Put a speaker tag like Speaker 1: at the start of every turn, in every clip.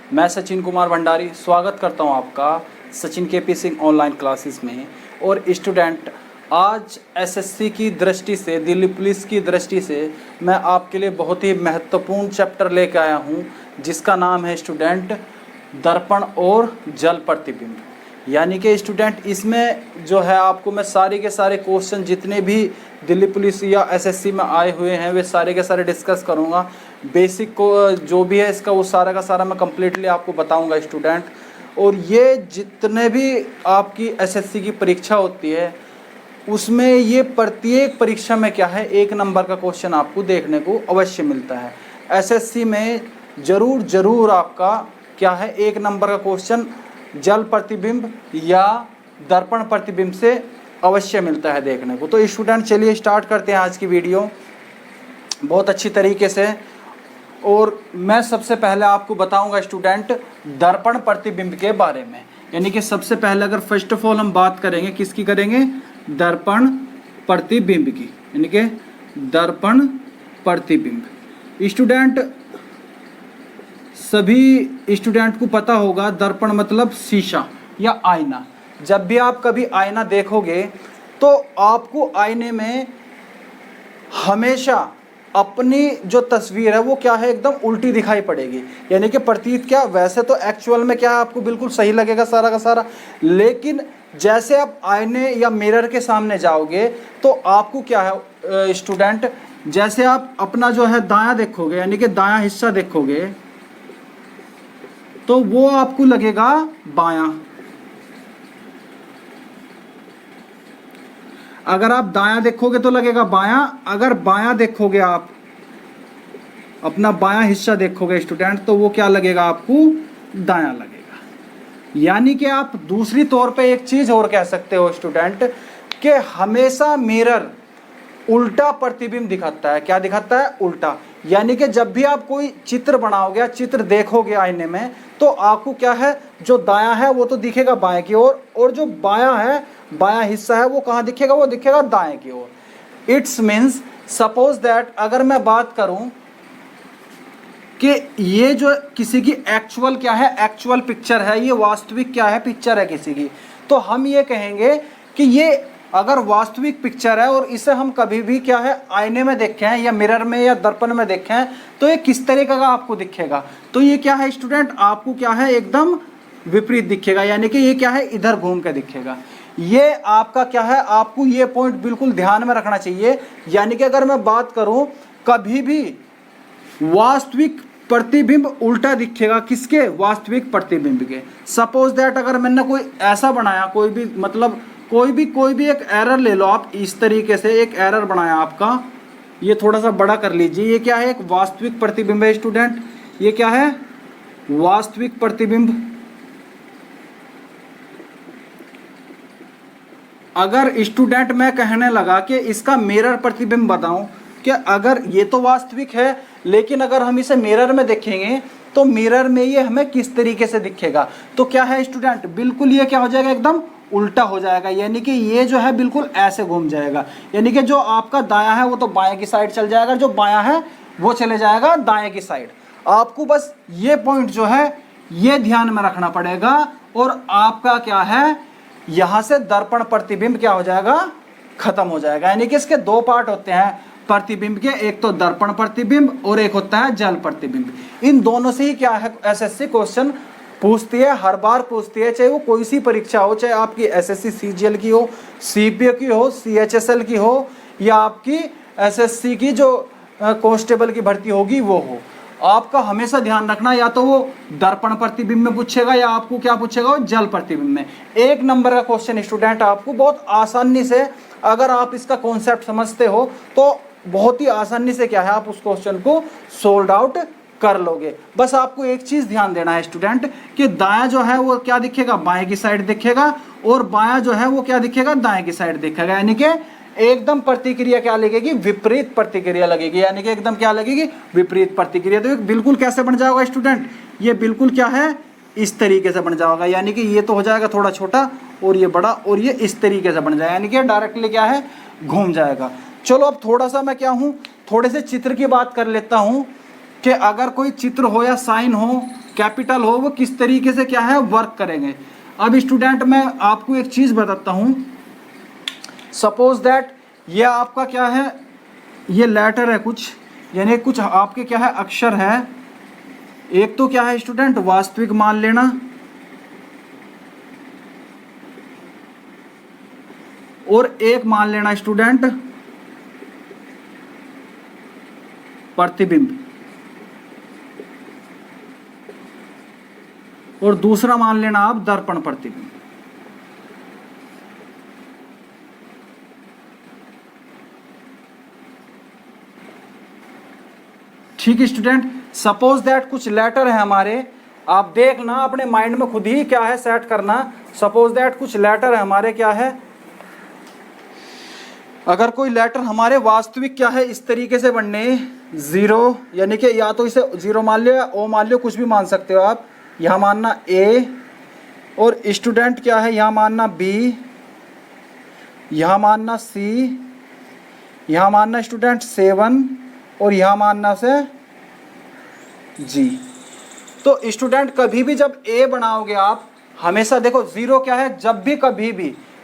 Speaker 1: मैं सचिन कुमार भंडारी स्वागत करता हूं आपका Sachin KP Singh online classes में। और स्टूडेंट, आज एसएससी की दृष्टि से, दिल्ली पुलिस की दृष्टि से मैं आपके लिए बहुत ही महत्वपूर्ण चैप्टर लेकर आया हूं, जिसका नाम है स्टूडेंट दर्पण और जल प्रतिबिंब। यानी कि स्टूडेंट, इसमें जो है आपको मैं सारे के सारे क्वेश्चन जितने भी दिल्ली पुलिस या एसएससी में आए हुए हैं वे सारे के सारे डिस्कस करूंगा। बेसिक को जो भी है इसका वो सारा का सारा मैं कम्प्लीटली आपको बताऊंगा स्टूडेंट। और ये जितने भी आपकी एसएससी की परीक्षा होती है उसमें ये प्रत्येक परीक्षा में क्या है, 1 नंबर का क्वेश्चन आपको देखने को अवश्य मिलता है। एसएससी में ज़रूर आपका क्या है, 1 नंबर का क्वेश्चन जल प्रतिबिंब या दर्पण प्रतिबिंब से अवश्य मिलता है देखने को। तो स्टूडेंट चलिए स्टार्ट करते हैं आज की वीडियो बहुत अच्छी तरीके से। और मैं सबसे पहले आपको बताऊंगा स्टूडेंट दर्पण प्रतिबिंब के बारे में। यानी कि सबसे पहले अगर फर्स्ट ऑफ ऑल हम बात करेंगे किसकी करेंगे, दर्पण प्रतिबिंब की। यानी कि दर्पण प्रतिबिंब स्टूडेंट, सभी स्टूडेंट को पता होगा दर्पण मतलब शीशा या आईना। जब भी आप कभी आईना देखोगे तो आपको आईने में हमेशा अपनी जो तस्वीर है वो क्या है, एकदम उल्टी दिखाई पड़ेगी। यानी कि प्रतीत क्या, वैसे तो एक्चुअल में क्या है आपको बिल्कुल सही लगेगा सारा का सारा, लेकिन जैसे आप आईने या मिरर के सामने जाओगे तो आपको क्या है स्टूडेंट, जैसे आप अपना जो है दायां देखोगे यानी कि दायां हिस्सा देखोगे तो वो आपको लगेगा बायां। अगर आप दायां देखोगे तो लगेगा बायां, अगर बायां देखोगे आप अपना बायां हिस्सा देखोगे स्टूडेंट तो वो क्या लगेगा आपको, दायां लगेगा। यानी कि आप दूसरी तौर पे एक चीज और कह सकते हो स्टूडेंट कि हमेशा मिरर उल्टा प्रतिबिंब दिखाता है। क्या दिखाता है, उल्टा। यानी कि जब भी आप कोई चित्र बनाओगे, चित्र देखोगे आईने में तो आपको क्या है, जो दायां है वो तो दिखेगा बाएं की ओर, और जो बायां है, बायां हिस्सा है वो कहाँ दिखेगा, वो दिखेगा दाएं की ओर। इट्स मीन्स सपोज दैट अगर मैं बात करूं कि ये जो किसी की एक्चुअल क्या है, एक्चुअल पिक्चर है, ये वास्तविक क्या है, पिक्चर है किसी की, तो हम ये कहेंगे कि ये अगर वास्तविक पिक्चर है और इसे हम कभी भी क्या है आईने में देखें या मिरर में या दर्पण में देखें तो ये किस तरीके का आपको दिखेगा, तो ये क्या है स्टूडेंट, आपको क्या है एकदम विपरीत दिखेगा। यानी कि ये क्या है, इधर घूम के दिखेगा। ये आपका क्या है, आपको ये पॉइंट बिल्कुल ध्यान में रखना चाहिए। यानी कि अगर मैं बात करूं, कभी भी वास्तविक प्रतिबिंब उल्टा दिखेगा किसके, वास्तविक प्रतिबिंब के। सपोज दैट अगर मैंने कोई ऐसा बनाया, कोई भी मतलब कोई भी एक एरर ले लो आप, इस तरीके से एक एरर बनाया आपका, ये थोड़ा सा बड़ा कर लीजिए, ये क्या है, एक वास्तविक प्रतिबिंब है स्टूडेंट। ये क्या है, वास्तविक प्रतिबिंब। अगर स्टूडेंट मैं कहने लगा कि इसका मिरर प्रतिबिंब बताऊं कि अगर ये तो वास्तविक है लेकिन अगर हम इसे मिरर में देखेंगे तो मिरर में ये हमें किस तरीके से दिखेगा, तो क्या है स्टूडेंट, बिल्कुल ये क्या हो जाएगा, एकदम उल्टा हो जाएगा। यानी कि ये जो है बिल्कुल ऐसे घूम जाएगा। यानी कि जो आपका दायां है वो तो बाएं की साइड चल जाएगा, जो बायां है वो चले जाएगा दाएं की साइड। आपको बस ये पॉइंट जो है ये ध्यान में रखना पड़ेगा। और आपका क्या है, यहां से दर्पण प्रतिबिंब क्या हो जाएगा, खत्म हो जाएगा। यानी कि इसके 2 पार्ट होते हैं प्रतिबिंब के, एक तो दर्पण प्रतिबिंब और एक होता है जल प्रतिबिंब। इन दोनों से ही क्या है एसएससी क्वेश्चन पूछती है, हर बार पूछती है, चाहे वो कोई सी परीक्षा हो, चाहे आपकी एसएससी सीजीएल की हो, सीपीओ की हो, सीएचएसएल की हो, या आपकी एसएससी की जो कांस्टेबल की भर्ती होगी वो हो। आपका हमेशा ध्यान रखना, या तो वो दर्पण प्रतिबिंब में पूछेगा या आपको क्या पूछेगा, वो जल प्रतिबिंब में। 1 नंबर का क्वेश्चन स्टूडेंट आपको बहुत आसानी से, अगर आप इसका कॉन्सेप्ट समझते हो तो बहुत ही आसानी से क्या है आप उस क्वेश्चन को सोल्व आउट कर लोगे। बस आपको एक चीज ध्यान देना है स्टूडेंट कि दायां जो है वो क्या दिखेगा, बाएं की साइड दिखेगा, और बायां जो है वो क्या दिखेगा, दाएं की साइड दिखेगा। यानी कि एकदम प्रतिक्रिया क्या लगेगी, विपरीत प्रतिक्रिया लगेगी। यानी कि एकदम क्या लगेगी, विपरीत प्रतिक्रिया। तो बिल्कुल कैसे बन जाएगा स्टूडेंट, ये बिल्कुल क्या है, इस तरीके से बन जाएगा। यानी कि ये तो हो जाएगा थोड़ा छोटा और ये बड़ा, और ये इस तरीके से बन जाएगा। यानी कि डायरेक्टली क्या है, घूम जाएगा। चलो अब थोड़ा सा मैं क्या हूँ, थोड़े से चित्र की बात कर लेता हूँ कि अगर कोई चित्र हो या साइन हो कैपिटल हो वो किस तरीके से क्या है वर्क करेंगे। अब स्टूडेंट मैं आपको एक चीज़ बताता हूँ, सपोज दैट ये आपका क्या है, ये लेटर है कुछ, यानी कुछ आपके क्या है अक्षर है। एक तो क्या है स्टूडेंट वास्तविक मान लेना, और एक मान लेना स्टूडेंट प्रतिबिंब, और दूसरा मान लेना आप दर्पण प्रतिबिंब। ठीक है स्टूडेंट, सपोज दैट कुछ लेटर है हमारे, आप देखना अपने माइंड में खुद ही क्या है सेट करना। सपोज दैट कुछ लेटर है हमारे, क्या है, अगर कोई लेटर हमारे वास्तविक क्या है इस तरीके से बनने, जीरो, यानी कि या तो इसे जीरो मान लो या ओ मान लो, कुछ भी मान सकते हो आप। यहाँ मानना ए, और स्टूडेंट क्या है यहाँ मानना बी, यहाँ मानना सी, यहाँ मानना स्टूडेंट 7, और यहाँ मानना से जी। तो स्टूडेंट कभी भी जब ए बनाओगे आप, हमेशा देखो जीरो क्या है, जब भी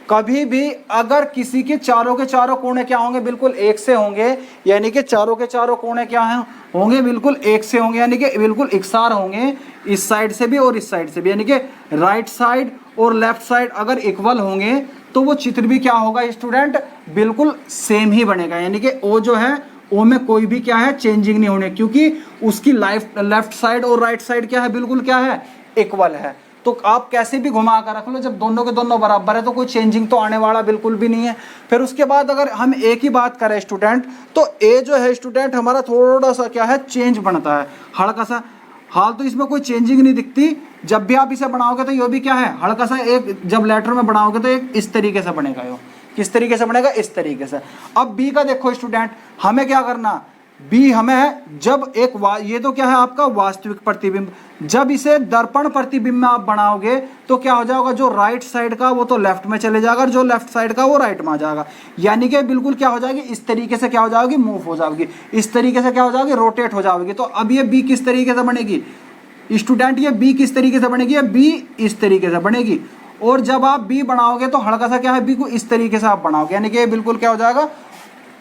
Speaker 1: कभी भी अगर किसी के चारों कोने क्या होंगे, बिल्कुल एक से होंगे, यानी कि चारों के चारों कोने क्या हैं होंगे, बिल्कुल एक से होंगे, यानी कि बिल्कुल इकसार होंगे, इस साइड से भी और इस साइड से भी, यानी कि राइट साइड और लेफ्ट साइड अगर इक्वल होंगे तो वो चित्र भी क्या होगा स्टूडेंट, बिल्कुल सेम ही बनेगा। यानी कि ओ जो है ओ में कोई भी क्या है चेंजिंग नहीं होने, क्योंकि उसकी लेफ्ट साइड और राइट साइड क्या है, बिल्कुल क्या है इक्वल है। तो आप कैसे भी घुमा कर रख लो, जब दोनों के दोनों बराबर है तो कोई चेंजिंग तो आने वाला बिल्कुल भी नहीं है। फिर उसके बाद अगर हम ए की बात करें स्टूडेंट, तो ए जो है स्टूडेंट हमारा थोड़ा सा क्या है चेंज बनता है, हल्का सा। हाल तो इसमें कोई चेंजिंग नहीं दिखती, जब भी आप इसे बनाओगे तो ये भी क्या है हल्का सा एक, जब लेटर में बनाओगे तो एक इस तरीके से बनेगा, यो किस तरीके से बनेगा, इस तरीके से। अब बी का देखो स्टूडेंट, हमें क्या करना, बी हमें है जब एक ये तो क्या है आपका वास्तविक प्रतिबिंब, जब इसे दर्पण प्रतिबिंब में आप बनाओगे तो क्या हो जाएगा, जो राइट साइड का वो तो लेफ्ट में चले जाएगा और जो लेफ्ट साइड का वो राइट में आ जाएगा। यानी कि बिल्कुल क्या हो जाएगी, इस तरीके से क्या हो जाएगी, मूव हो जाएगी, इस तरीके से क्या हो जाएगी, रोटेट हो जाएगी। तो अब ये बी किस तरीके से बनेगी स्टूडेंट, ये बी किस तरीके से बनेगी, बी इस तरीके से बनेगी। और जब आप बी बनाओगे तो हल्का सा क्या है, बी को इस तरीके से आप बनाओगे, यानी कि बिल्कुल क्या हो जाएगा,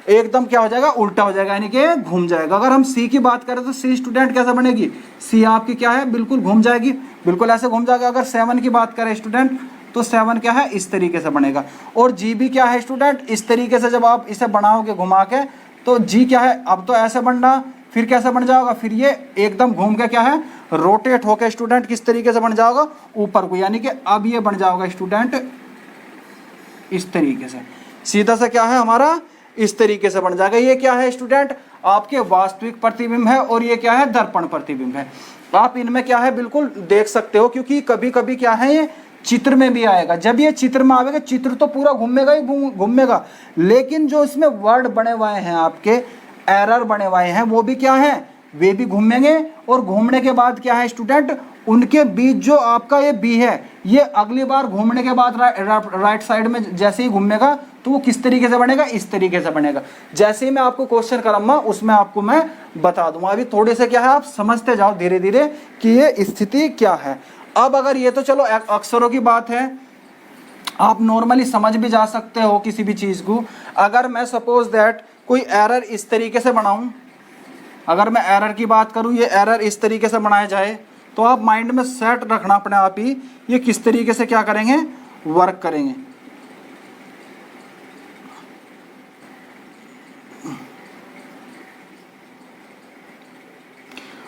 Speaker 1: एकदम क्या हो जाएगा, उल्टा हो जाएगा, यानी कि घूम जाएगा। अगर हम सी की बात करें तो सी स्टूडेंट कैसे बनेगी, सी आपकी क्या है बिल्कुल घूम जाएगी, बिल्कुल ऐसे घूम जाएगा। अगर 7 की बात करें स्टूडेंट तो 7 क्या है इस तरीके से बनेगा। और जी भी क्या है स्टूडेंट, इस तरीके से जब आप इसे बनाओगे घुमा के तो जी क्या है, अब तो ऐसे बनना, फिर कैसे बन जाएगा, फिर ये एकदम घूम के क्या है रोटेट होकर स्टूडेंट किस तरीके से बन जाएगा, ऊपर को, यानी कि अब ये बन जाएगा स्टूडेंट इस तरीके से, सीधा सा क्या है हमारा इस तरीके से बन जाएगा। ये क्या है स्टूडेंट, आपके वास्तविक प्रतिबिंब है, और ये क्या है दर्पण प्रतिबिंब है। आप इनमें क्या है बिल्कुल देख सकते हो, क्योंकि कभी कभी क्या है ये चित्र में भी आएगा। जब ये चित्र में आएगा, चित्र तो पूरा घूमेगा ही घूमेगा, लेकिन जो इसमें वर्ड बने हुए हैं आपके, एरर बने हुए हैं, वो भी क्या है, वे भी घूमेंगे। और घूमने के बाद क्या है स्टूडेंट, उनके बीच जो आपका ये बी है, ये अगली बार घूमने के बाद राइट साइड में जैसे ही घूमेगा तो वो किस तरीके से बनेगा, इस तरीके से बनेगा। जैसे ही मैं आपको क्वेश्चन कराऊंगा उसमें आपको मैं बता दूंगा। अभी थोड़े से क्या है आप समझते जाओ धीरे धीरे कि ये स्थिति क्या है। अब अगर ये तो चलो अक्षरों की बात है, आप नॉर्मली समझ भी जा सकते हो किसी भी चीज़ को। अगर मैं सपोज दैट कोई एरर इस तरीके से बनाऊं, अगर मैं एरर की बात करूं, ये एरर इस तरीके से बनाया जाए, तो आप माइंड में सेट रखना अपने आप ही, ये किस तरीके से क्या करेंगे, वर्क करेंगे।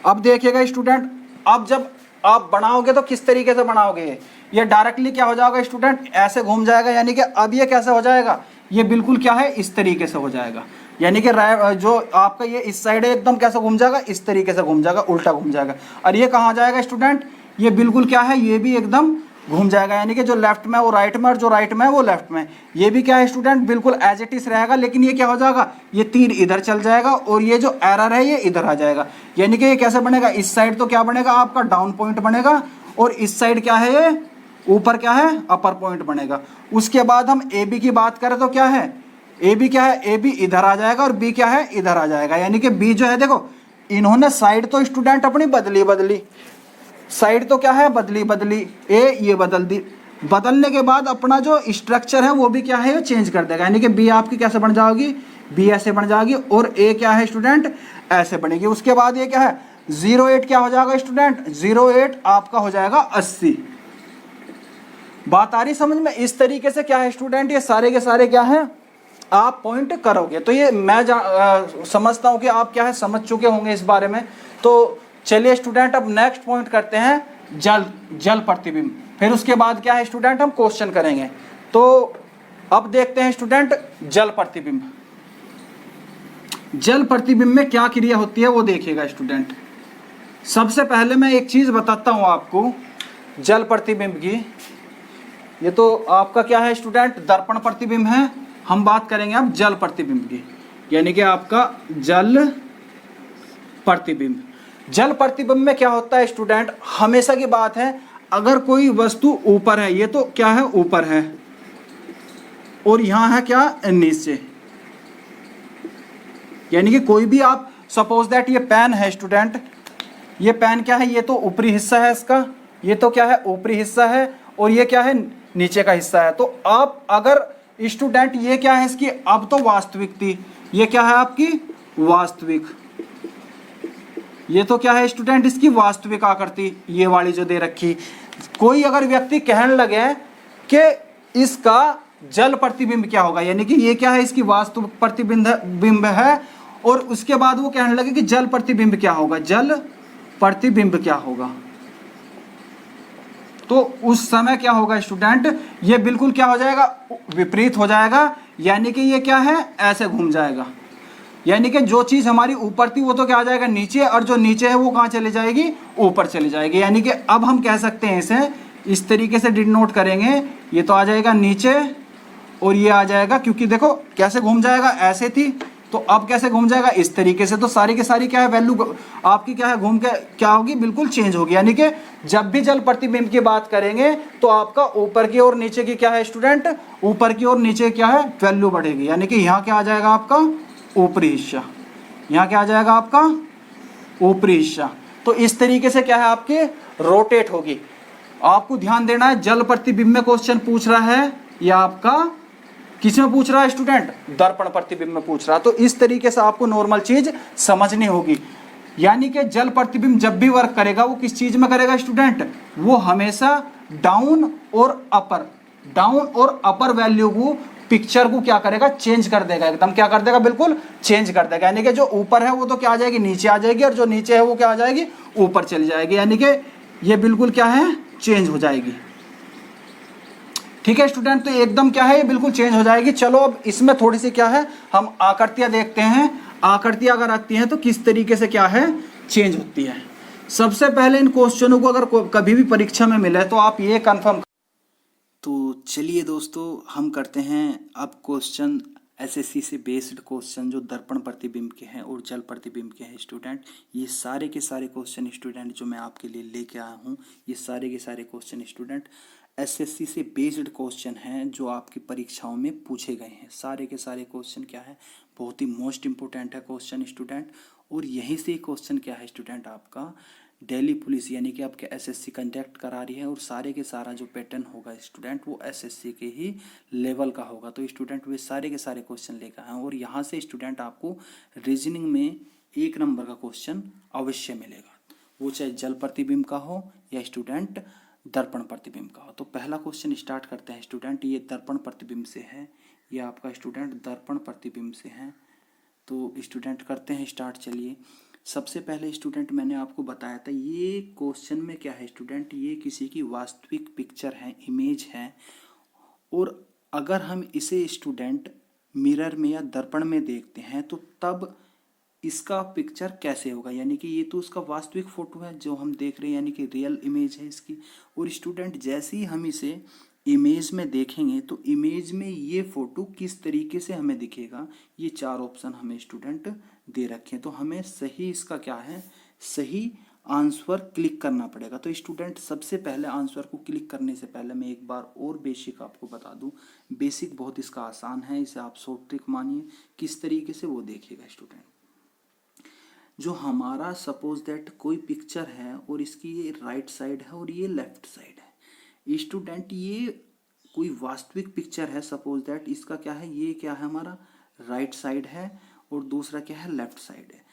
Speaker 1: अब देखिएगा स्टूडेंट, अब जब आप बनाओगे तो किस तरीके से बनाओगे, ये डायरेक्टली क्या हो जाएगा स्टूडेंट, ऐसे घूम जाएगा। यानी कि अब ये कैसे हो जाएगा, ये बिल्कुल क्या है इस तरीके से हो जाएगा। यानी कि जो आपका ये इस साइड है एकदम कैसे घूम जाएगा, इस तरीके से घूम जाएगा, उल्टा घूम जाएगा। और ये कहाँ जाएगा स्टूडेंट, ये बिल्कुल क्या है, ये भी एकदम घूम जाएगा। यानी कि जो लेफ्ट में वो राइट में, और जो राइट में वो लेफ्ट में। ये भी क्या है स्टूडेंट, बिल्कुल एज इट इज रहेगा, लेकिन ये क्या हो जाएगा, ये तीर इधर चल जाएगा और ये जो एरर है ये इधर आ जाएगा। यानी कि ये कैसे बनेगा, इस साइड तो क्या बनेगा आपका डाउन पॉइंट बनेगा, और इस साइड क्या है ये ऊपर क्या है अपर पॉइंट बनेगा। उसके बाद हम ए बी की बात करें तो क्या है, ए बी क्या है, ए बी इधर आ जाएगा और बी क्या है इधर आ जाएगा। यानी कि बी जो है देखो, इन्होंने साइड तो स्टूडेंट अपनी बदली, साइड तो क्या है, बदली बदली, ए ये बदल दी, बदलने के बाद अपना जो स्ट्रक्चर है वो भी क्या है, चेंज कर देगा। यानी कि बी आपकी कैसे बन जाएगी, बी ऐसे बन जाएगी, और ए क्या है स्टूडेंट, ऐसे बनेगी। उसके बाद ये क्या है 08 क्या हो जाएगा स्टूडेंट, 08 आपका हो जाएगा 80। बात आ रही समझ में? इस तरीके से क्या है स्टूडेंट, ये सारे के सारे क्या है आप पॉइंट करोगे। तो ये मैं समझता हूं कि आप क्या है समझ चुके होंगे इस बारे में। तो चलिए स्टूडेंट अब नेक्स्ट पॉइंट करते हैं जल प्रतिबिंब। फिर उसके बाद क्या है स्टूडेंट हम क्वेश्चन करेंगे। तो अब देखते हैं स्टूडेंट जल प्रतिबिंब। जल प्रतिबिंब में क्या क्रिया होती है वो देखिएगा स्टूडेंट। सबसे पहले मैं एक चीज बताता हूं आपको जल प्रतिबिंब की। ये तो आपका क्या है स्टूडेंट, दर्पण प्रतिबिंब है। हम बात करेंगे अब जल प्रतिबिंब की, यानी कि आपका जल प्रतिबिंब। जल प्रतिबिंब में क्या होता है स्टूडेंट, हमेशा की बात है, अगर कोई वस्तु ऊपर है, ये तो क्या है ऊपर है, और यहां है क्या नीचे, यानी कि कोई भी आप सपोज दैट ये पेन है स्टूडेंट, ये पेन क्या है, ये तो ऊपरी हिस्सा है इसका, ये तो क्या है ऊपरी हिस्सा है, और ये क्या है नीचे का हिस्सा है। तो आप अगर स्टूडेंट ये क्या है इसकी, अब तो वास्तविक थी, ये क्या है आपकी वास्तविक, ये तो क्या है स्टूडेंट इसकी वास्तविक आकृति, ये वाली जो दे रखी। कोई अगर व्यक्ति कहने लगे कि इसका जल प्रतिबिंब क्या होगा, यानी कि ये क्या है इसकी वास्तविक प्रतिबिंब है, और उसके बाद वो कहने लगे कि जल प्रतिबिंब क्या होगा, जल प्रतिबिंब क्या होगा, तो उस समय क्या होगा स्टूडेंट, ये बिल्कुल क्या हो जाएगा, विपरीत हो जाएगा। यानी कि ये क्या है ऐसे घूम जाएगा, यानी कि जो चीज हमारी ऊपर थी वो तो क्या आ जाएगा नीचे, और जो नीचे है वो कहाँ चली जाएगी, ऊपर चली जाएगी। यानी कि अब हम कह सकते हैं इसे इस तरीके से डिनोट करेंगे, ये तो आ जाएगा नीचे और ये आ जाएगा, क्योंकि देखो कैसे घूम जाएगा, ऐसे थी तो अब कैसे घूम जाएगा इस तरीके से। तो सारी की सारी क्या है वैल्यू आपकी क्या है घूम के क्या होगी, बिल्कुल चेंज होगी। यानी कि जब भी जल प्रतिबिंब की बात करेंगे तो आपका ऊपर की और नीचे की क्या है स्टूडेंट, ऊपर की और नीचे क्या है वैल्यू बढ़ेगी। यानी कि यहाँ क्या आ जाएगा आपका ऊपरी हिस्सा, यहाँ क्या आ जाएगा आपका ऊपरी हिस्सा। तो इस तरीके से क्या है आपके रोटेट होगी। आपको ध्यान देना है जल प्रतिबिंब में क्वेश्चन पूछ रहा है या आपका किस में पूछ रहा है स्टूडेंट, दर्पण प्रतिबिंब में पूछ रहा है। तो इस तरीके से आपको नॉर्मल चीज समझनी होगी। यानी कि जल प्रतिबिंब जब भी वर्क करेगा वो किस चीज में करेगा स्टूडेंट, वो हमेशा डाउन और अपर वैल्यू को पिक्चर को क्या करेगा चेंज कर देगा, एकदम क्या कर देगा बिल्कुल चेंज कर देगा। यानी कि जो ऊपर है वो तो क्या आ जाएगी नीचे आ जाएगी, और जो नीचे है वो क्या आ जाएगी ऊपर चली जाएगी। यानी कि ये बिल्कुल क्या है चेंज हो जाएगी। ठीक है स्टूडेंट, तो एकदम क्या है ये बिल्कुल चेंज हो जाएगी। चलो अब इसमें थोड़ी सी क्या है हम आकृतियां देखते हैं, आकृतियां अगर आती हैं तो किस तरीके से क्या है चेंज होती है। सबसे पहले इन क्वेश्चनों को अगर कभी भी परीक्षा में मिले तो आप ये कंफर्म। तो चलिए दोस्तों हम करते हैं अब क्वेश्चन एसएससी से बेस्ड क्वेश्चन जो दर्पण प्रतिबिंब के हैं और जल प्रतिबिंब के हैं स्टूडेंट। ये सारे के सारे क्वेश्चन स्टूडेंट जो मैं आपके लिए लेके आया हूँ, ये सारे के सारे क्वेश्चन स्टूडेंट एसएससी से बेस्ड क्वेश्चन हैं जो आपकी परीक्षाओं में पूछे गए हैं। सारे के सारे क्वेश्चन क्या है बहुत ही मोस्ट इंपॉर्टेंट है क्वेश्चन स्टूडेंट। और यहीं से क्वेश्चन क्या है स्टूडेंट आपका दिल्ली पुलिस यानी कि आपके एसएससी कंडक्ट करा रही है, और सारे के सारा जो पैटर्न होगा स्टूडेंट वो एसएससी के ही लेवल का होगा। तो स्टूडेंट वे सारे के सारे क्वेश्चन लेकर आए, और यहाँ से स्टूडेंट आपको रीजनिंग में 1 नंबर का क्वेश्चन अवश्य मिलेगा, वो चाहे जल प्रतिबिंब का हो या स्टूडेंट दर्पण प्रतिबिंब का हो। तो पहला क्वेश्चन स्टार्ट करते हैं स्टूडेंट। ये दर्पण प्रतिबिंब से है, ये आपका स्टूडेंट दर्पण प्रतिबिंब से है। तो स्टूडेंट करते हैं स्टार्ट। चलिए सबसे पहले स्टूडेंट मैंने आपको बताया था ये क्वेश्चन में क्या है स्टूडेंट, ये किसी की वास्तविक पिक्चर है, इमेज है, और अगर हम इसे स्टूडेंट मिरर में या दर्पण में देखते हैं तो तब इसका पिक्चर कैसे होगा। यानी कि ये तो उसका वास्तविक फोटो है जो हम देख रहे हैं, यानी कि रियल इमेज है इसकी। और स्टूडेंट जैसे ही हम इसे इमेज में देखेंगे तो इमेज में ये फोटो किस तरीके से हमें दिखेगा, ये 4 ऑप्शन हमें स्टूडेंट दे रखे हैं। तो हमें सही इसका क्या है सही आंसर क्लिक करना पड़ेगा। तो स्टूडेंट सबसे पहले आंसर को क्लिक करने से पहले मैं एक बार और बेसिक आपको बता दूं। बेसिक बहुत इसका आसान है, इसे आप शॉर्ट ट्रिक मानिए। किस तरीके से वो देखिएगा स्टूडेंट। जो हमारा सपोज दैट कोई पिक्चर है और इसकी ये राइट साइड है और ये लेफ्ट साइड है स्टूडेंट, ये कोई वास्तविक पिक्चर है, सपोज दैट इसका क्या है, ये क्या है हमारा राइट साइड है और दूसरा क्या है लेफ्ट साइड है।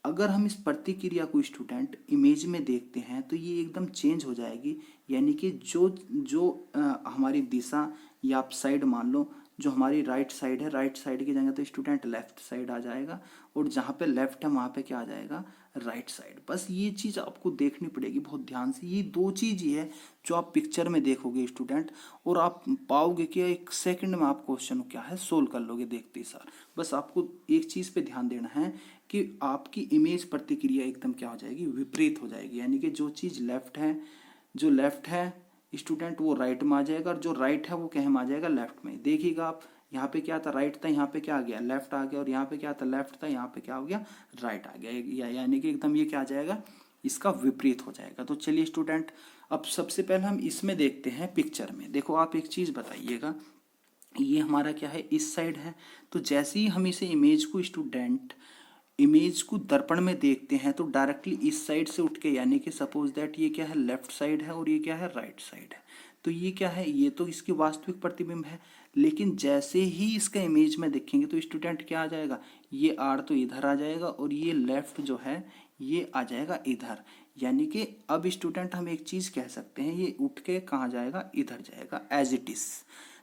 Speaker 1: अगर हम इस प्रतिक्रिया को स्टूडेंट इमेज में देखते हैं तो ये एकदम चेंज हो जाएगी, यानी कि जो जो हमारी दिशा या आप साइड मान लो, जो हमारी राइट साइड है, राइट साइड की जगह तो स्टूडेंट लेफ्ट साइड आ जाएगा और जहाँ पे लेफ्ट है वहाँ पे क्या आ जाएगा राइट साइड। बस ये चीज़ आपको देखनी पड़ेगी बहुत ध्यान से। ये दो चीज़ ही है जो आप पिक्चर में देखोगे स्टूडेंट, और आप पाओगे कि एक सेकंड में आप क्वेश्चन क्या है सोल्व कर लोगे देखते ही सार। बस आपको एक चीज़ पे ध्यान देना है कि आपकी इमेज प्रतिक्रिया एकदम क्या हो जाएगी, विपरीत हो जाएगी, यानी कि जो चीज़ लेफ्ट है, जो लेफ्ट है स्टूडेंट वो राइट में आ जाएगा और जो राइट है वो क्या में आ जाएगा लेफ्ट में। देखिएगा आप, यहाँ पे क्या था राइट था, यहाँ पे क्या आ गया लेफ्ट आ गया, और यहाँ पे क्या था लेफ्ट था, यहाँ पे क्या हो गया राइट आ गया, यानी कि एकदम ये क्या आ जाएगा, इसका विपरीत हो जाएगा। तो चलिए स्टूडेंट, अब सबसे पहले हम इसमें देखते हैं पिक्चर में। देखो आप एक चीज़ बताइएगा, ये हमारा क्या है इस साइड है, तो जैसे ही हम इसे इमेज को स्टूडेंट इमेज को दर्पण में देखते हैं तो डायरेक्टली इस साइड से उठ के, यानी कि सपोज दैट ये क्या है लेफ्ट साइड है और ये क्या है राइट साइड है, तो ये क्या है, ये तो इसकी वास्तविक प्रतिबिंब है। लेकिन जैसे ही इसका इमेज में देखेंगे तो स्टूडेंट क्या आ जाएगा, ये आर तो इधर आ जाएगा और ये लेफ्ट जो है ये आ जाएगा इधर, यानी कि अब स्टूडेंट हम एक चीज़ कह सकते हैं, ये उठ के कहाँ जाएगा, इधर जाएगा एज इट इज।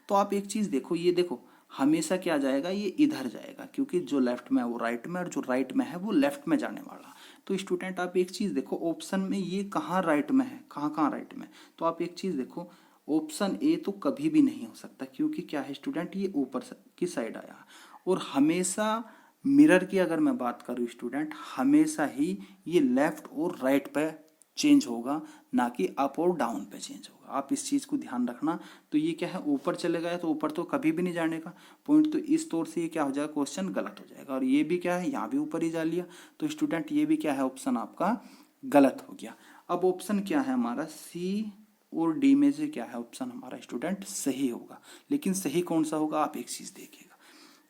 Speaker 1: तो आप एक चीज़ देखो, ये देखो हमेशा क्या जाएगा, ये इधर जाएगा, क्योंकि जो लेफ्ट में है वो राइट में और जो राइट में है वो लेफ्ट में जाने वाला। तो स्टूडेंट आप एक चीज़ देखो, ऑप्शन में ये कहाँ राइट में है, कहाँ कहाँ राइट में, तो आप एक चीज़ देखो, ऑप्शन ए तो कभी भी नहीं हो सकता, क्योंकि क्या है स्टूडेंट ये ऊपर की साइड आया। और हमेशा मिरर की अगर मैं बात करूँ स्टूडेंट, हमेशा ही ये लेफ्ट और राइट पे चेंज होगा, ना कि अप और डाउन पे चेंज होगा। आप इस चीज़ को ध्यान रखना। तो ये क्या है ऊपर चले गए तो ऊपर तो कभी भी नहीं जाने का पॉइंट, तो इस तौर से ये क्या हो जाएगा, क्वेश्चन गलत हो जाएगा। और ये भी क्या है, यहाँ भी ऊपर ही जा लिया, तो स्टूडेंट ये भी क्या है, ऑप्शन आपका गलत हो गया। अब ऑप्शन क्या है हमारा, सी और डी में से क्या है ऑप्शन हमारा स्टूडेंट सही होगा। लेकिन सही कौन सा होगा, आप एक चीज़ देखिएगा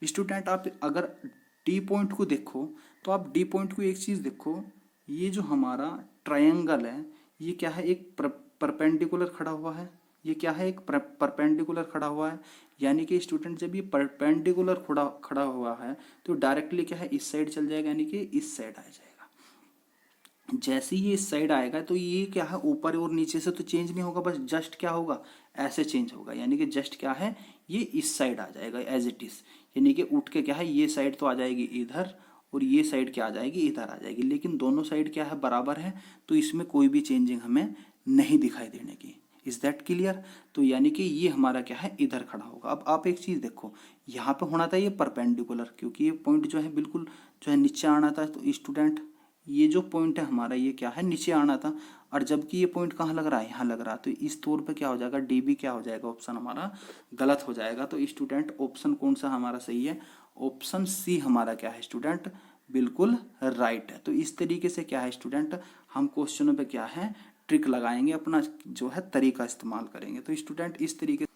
Speaker 1: स्टूडेंट, आप अगर डी पॉइंट को देखो तो आप डी पॉइंट को एक चीज़ देखो, ये जो हमारा ट्रायंगल है ये क्या है, एक परपेंडिकुलर खड़ा हुआ है, ये क्या है एक परपेंडिकुलर खड़ा हुआ है, यानी कि स्टूडेंट जब ये परपेंडिकुलर खड़ा हुआ है तो डायरेक्टली क्या है इस साइड चल जाएगा, यानी कि इस साइड आ जाएगा। जैसे ही ये इस साइड आएगा तो ये क्या है ऊपर और नीचे से तो चेंज नहीं होगा, बस जस्ट क्या होगा ऐसे चेंज होगा, यानी कि जस्ट क्या है ये इस साइड आ जाएगा एज इट इज, यानी कि उठ के क्या है ये साइड तो आ जाएगी इधर और ये साइड क्या आ जाएगी इधर आ जाएगी, लेकिन दोनों साइड क्या है बराबर है, तो इसमें कोई भी चेंजिंग हमें नहीं दिखाई देने की। Is that clear. तो यानी कि ये हमारा क्या है इधर खड़ा होगा। अब आप एक चीज़ देखो, यहाँ पे होना था ये परपेंडिकुलर, क्योंकि ये पॉइंट जो है बिल्कुल जो है नीचे आना था, तो स्टूडेंट ये जो पॉइंट है हमारा ये क्या है नीचे आना था, और जबकि ये पॉइंट कहाँ लग रहा है यहाँ लग रहा है, तो इस तौर पे क्या हो जाएगा डी बी क्या हो जाएगा ऑप्शन हमारा गलत हो जाएगा। तो स्टूडेंट ऑप्शन कौन सा हमारा सही है, ऑप्शन सी हमारा क्या है स्टूडेंट बिल्कुल राइट है। तो इस तरीके से क्या है स्टूडेंट हम क्वेश्चनों पे क्या है ट्रिक लगाएंगे, अपना जो है तरीका इस्तेमाल करेंगे। तो स्टूडेंट इस तरीके,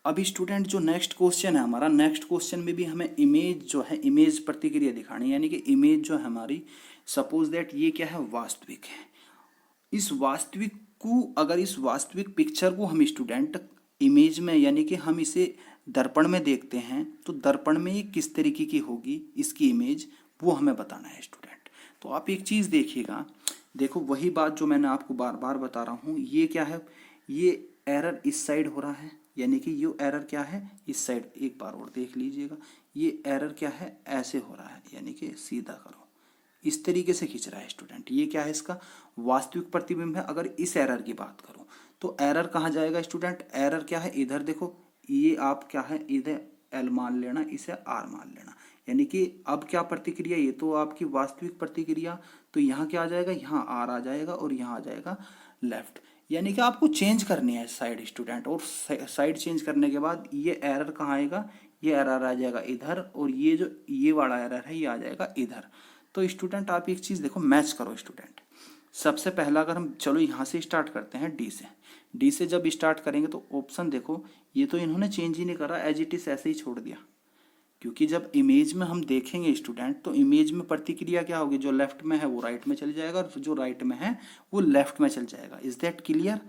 Speaker 1: अभी स्टूडेंट जो नेक्स्ट क्वेश्चन है हमारा, नेक्स्ट क्वेश्चन में भी हमें इमेज जो है इमेज प्रतिक्रिया दिखानी, यानी कि इमेज जो है हमारी सपोज दैट ये क्या है वास्तविक है। इस वास्तविक को अगर इस वास्तविक पिक्चर को हम स्टूडेंट इमेज में यानी कि हम इसे दर्पण में देखते हैं तो दर्पण में ये किस तरीके की होगी इसकी इमेज, वो हमें बताना है स्टूडेंट। तो आप एक चीज़ देखिएगा, देखो वही बात जो मैंने आपको बार बार बता रहा हूँ, ये क्या है ये एरर इस साइड हो रहा है, यानी कि ये एरर क्या है इस साइड, एक बार और देख लीजिएगा ये एरर क्या है ऐसे हो रहा है, यानी कि सीधा करो इस तरीके से खींच रहा है स्टूडेंट, ये क्या है इसका वास्तविक प्रतिबिंब है। अगर इस एरर की बात करूं तो एरर कहाँ जाएगा स्टूडेंट, एरर क्या है इधर, देखो ये आप क्या है इधर एल मान लेना, इसे आर मान लेना, यानी कि अब क्या प्रतिक्रिया, ये तो आपकी वास्तविक प्रतिक्रिया, तो यहाँ क्या आ जाएगा यहाँ आर आ जाएगा और यहाँ आ जाएगा लेफ्ट, यानी कि आपको चेंज करनी है साइड स्टूडेंट, और साइड चेंज करने के बाद ये एरर कहाँ आएगा, ये एरर आ जाएगा इधर, और ये जो ये वाला एरर है ये आ जाएगा इधर। तो स्टूडेंट आप एक चीज़ देखो मैच करो स्टूडेंट, सबसे पहला अगर हम चलो यहाँ से स्टार्ट करते हैं डी से जब स्टार्ट करेंगे तो ऑप्शन देखो ये तो इन्होंने चेंज ही नहीं करा, एज इट इज ऐसे ही छोड़ दिया, क्योंकि जब इमेज में हम देखेंगे स्टूडेंट तो इमेज में प्रतिक्रिया क्या होगी, जो लेफ्ट में है वो राइट में चल जाएगा और जो राइट में है वो लेफ्ट में चल जाएगा। Is that clear?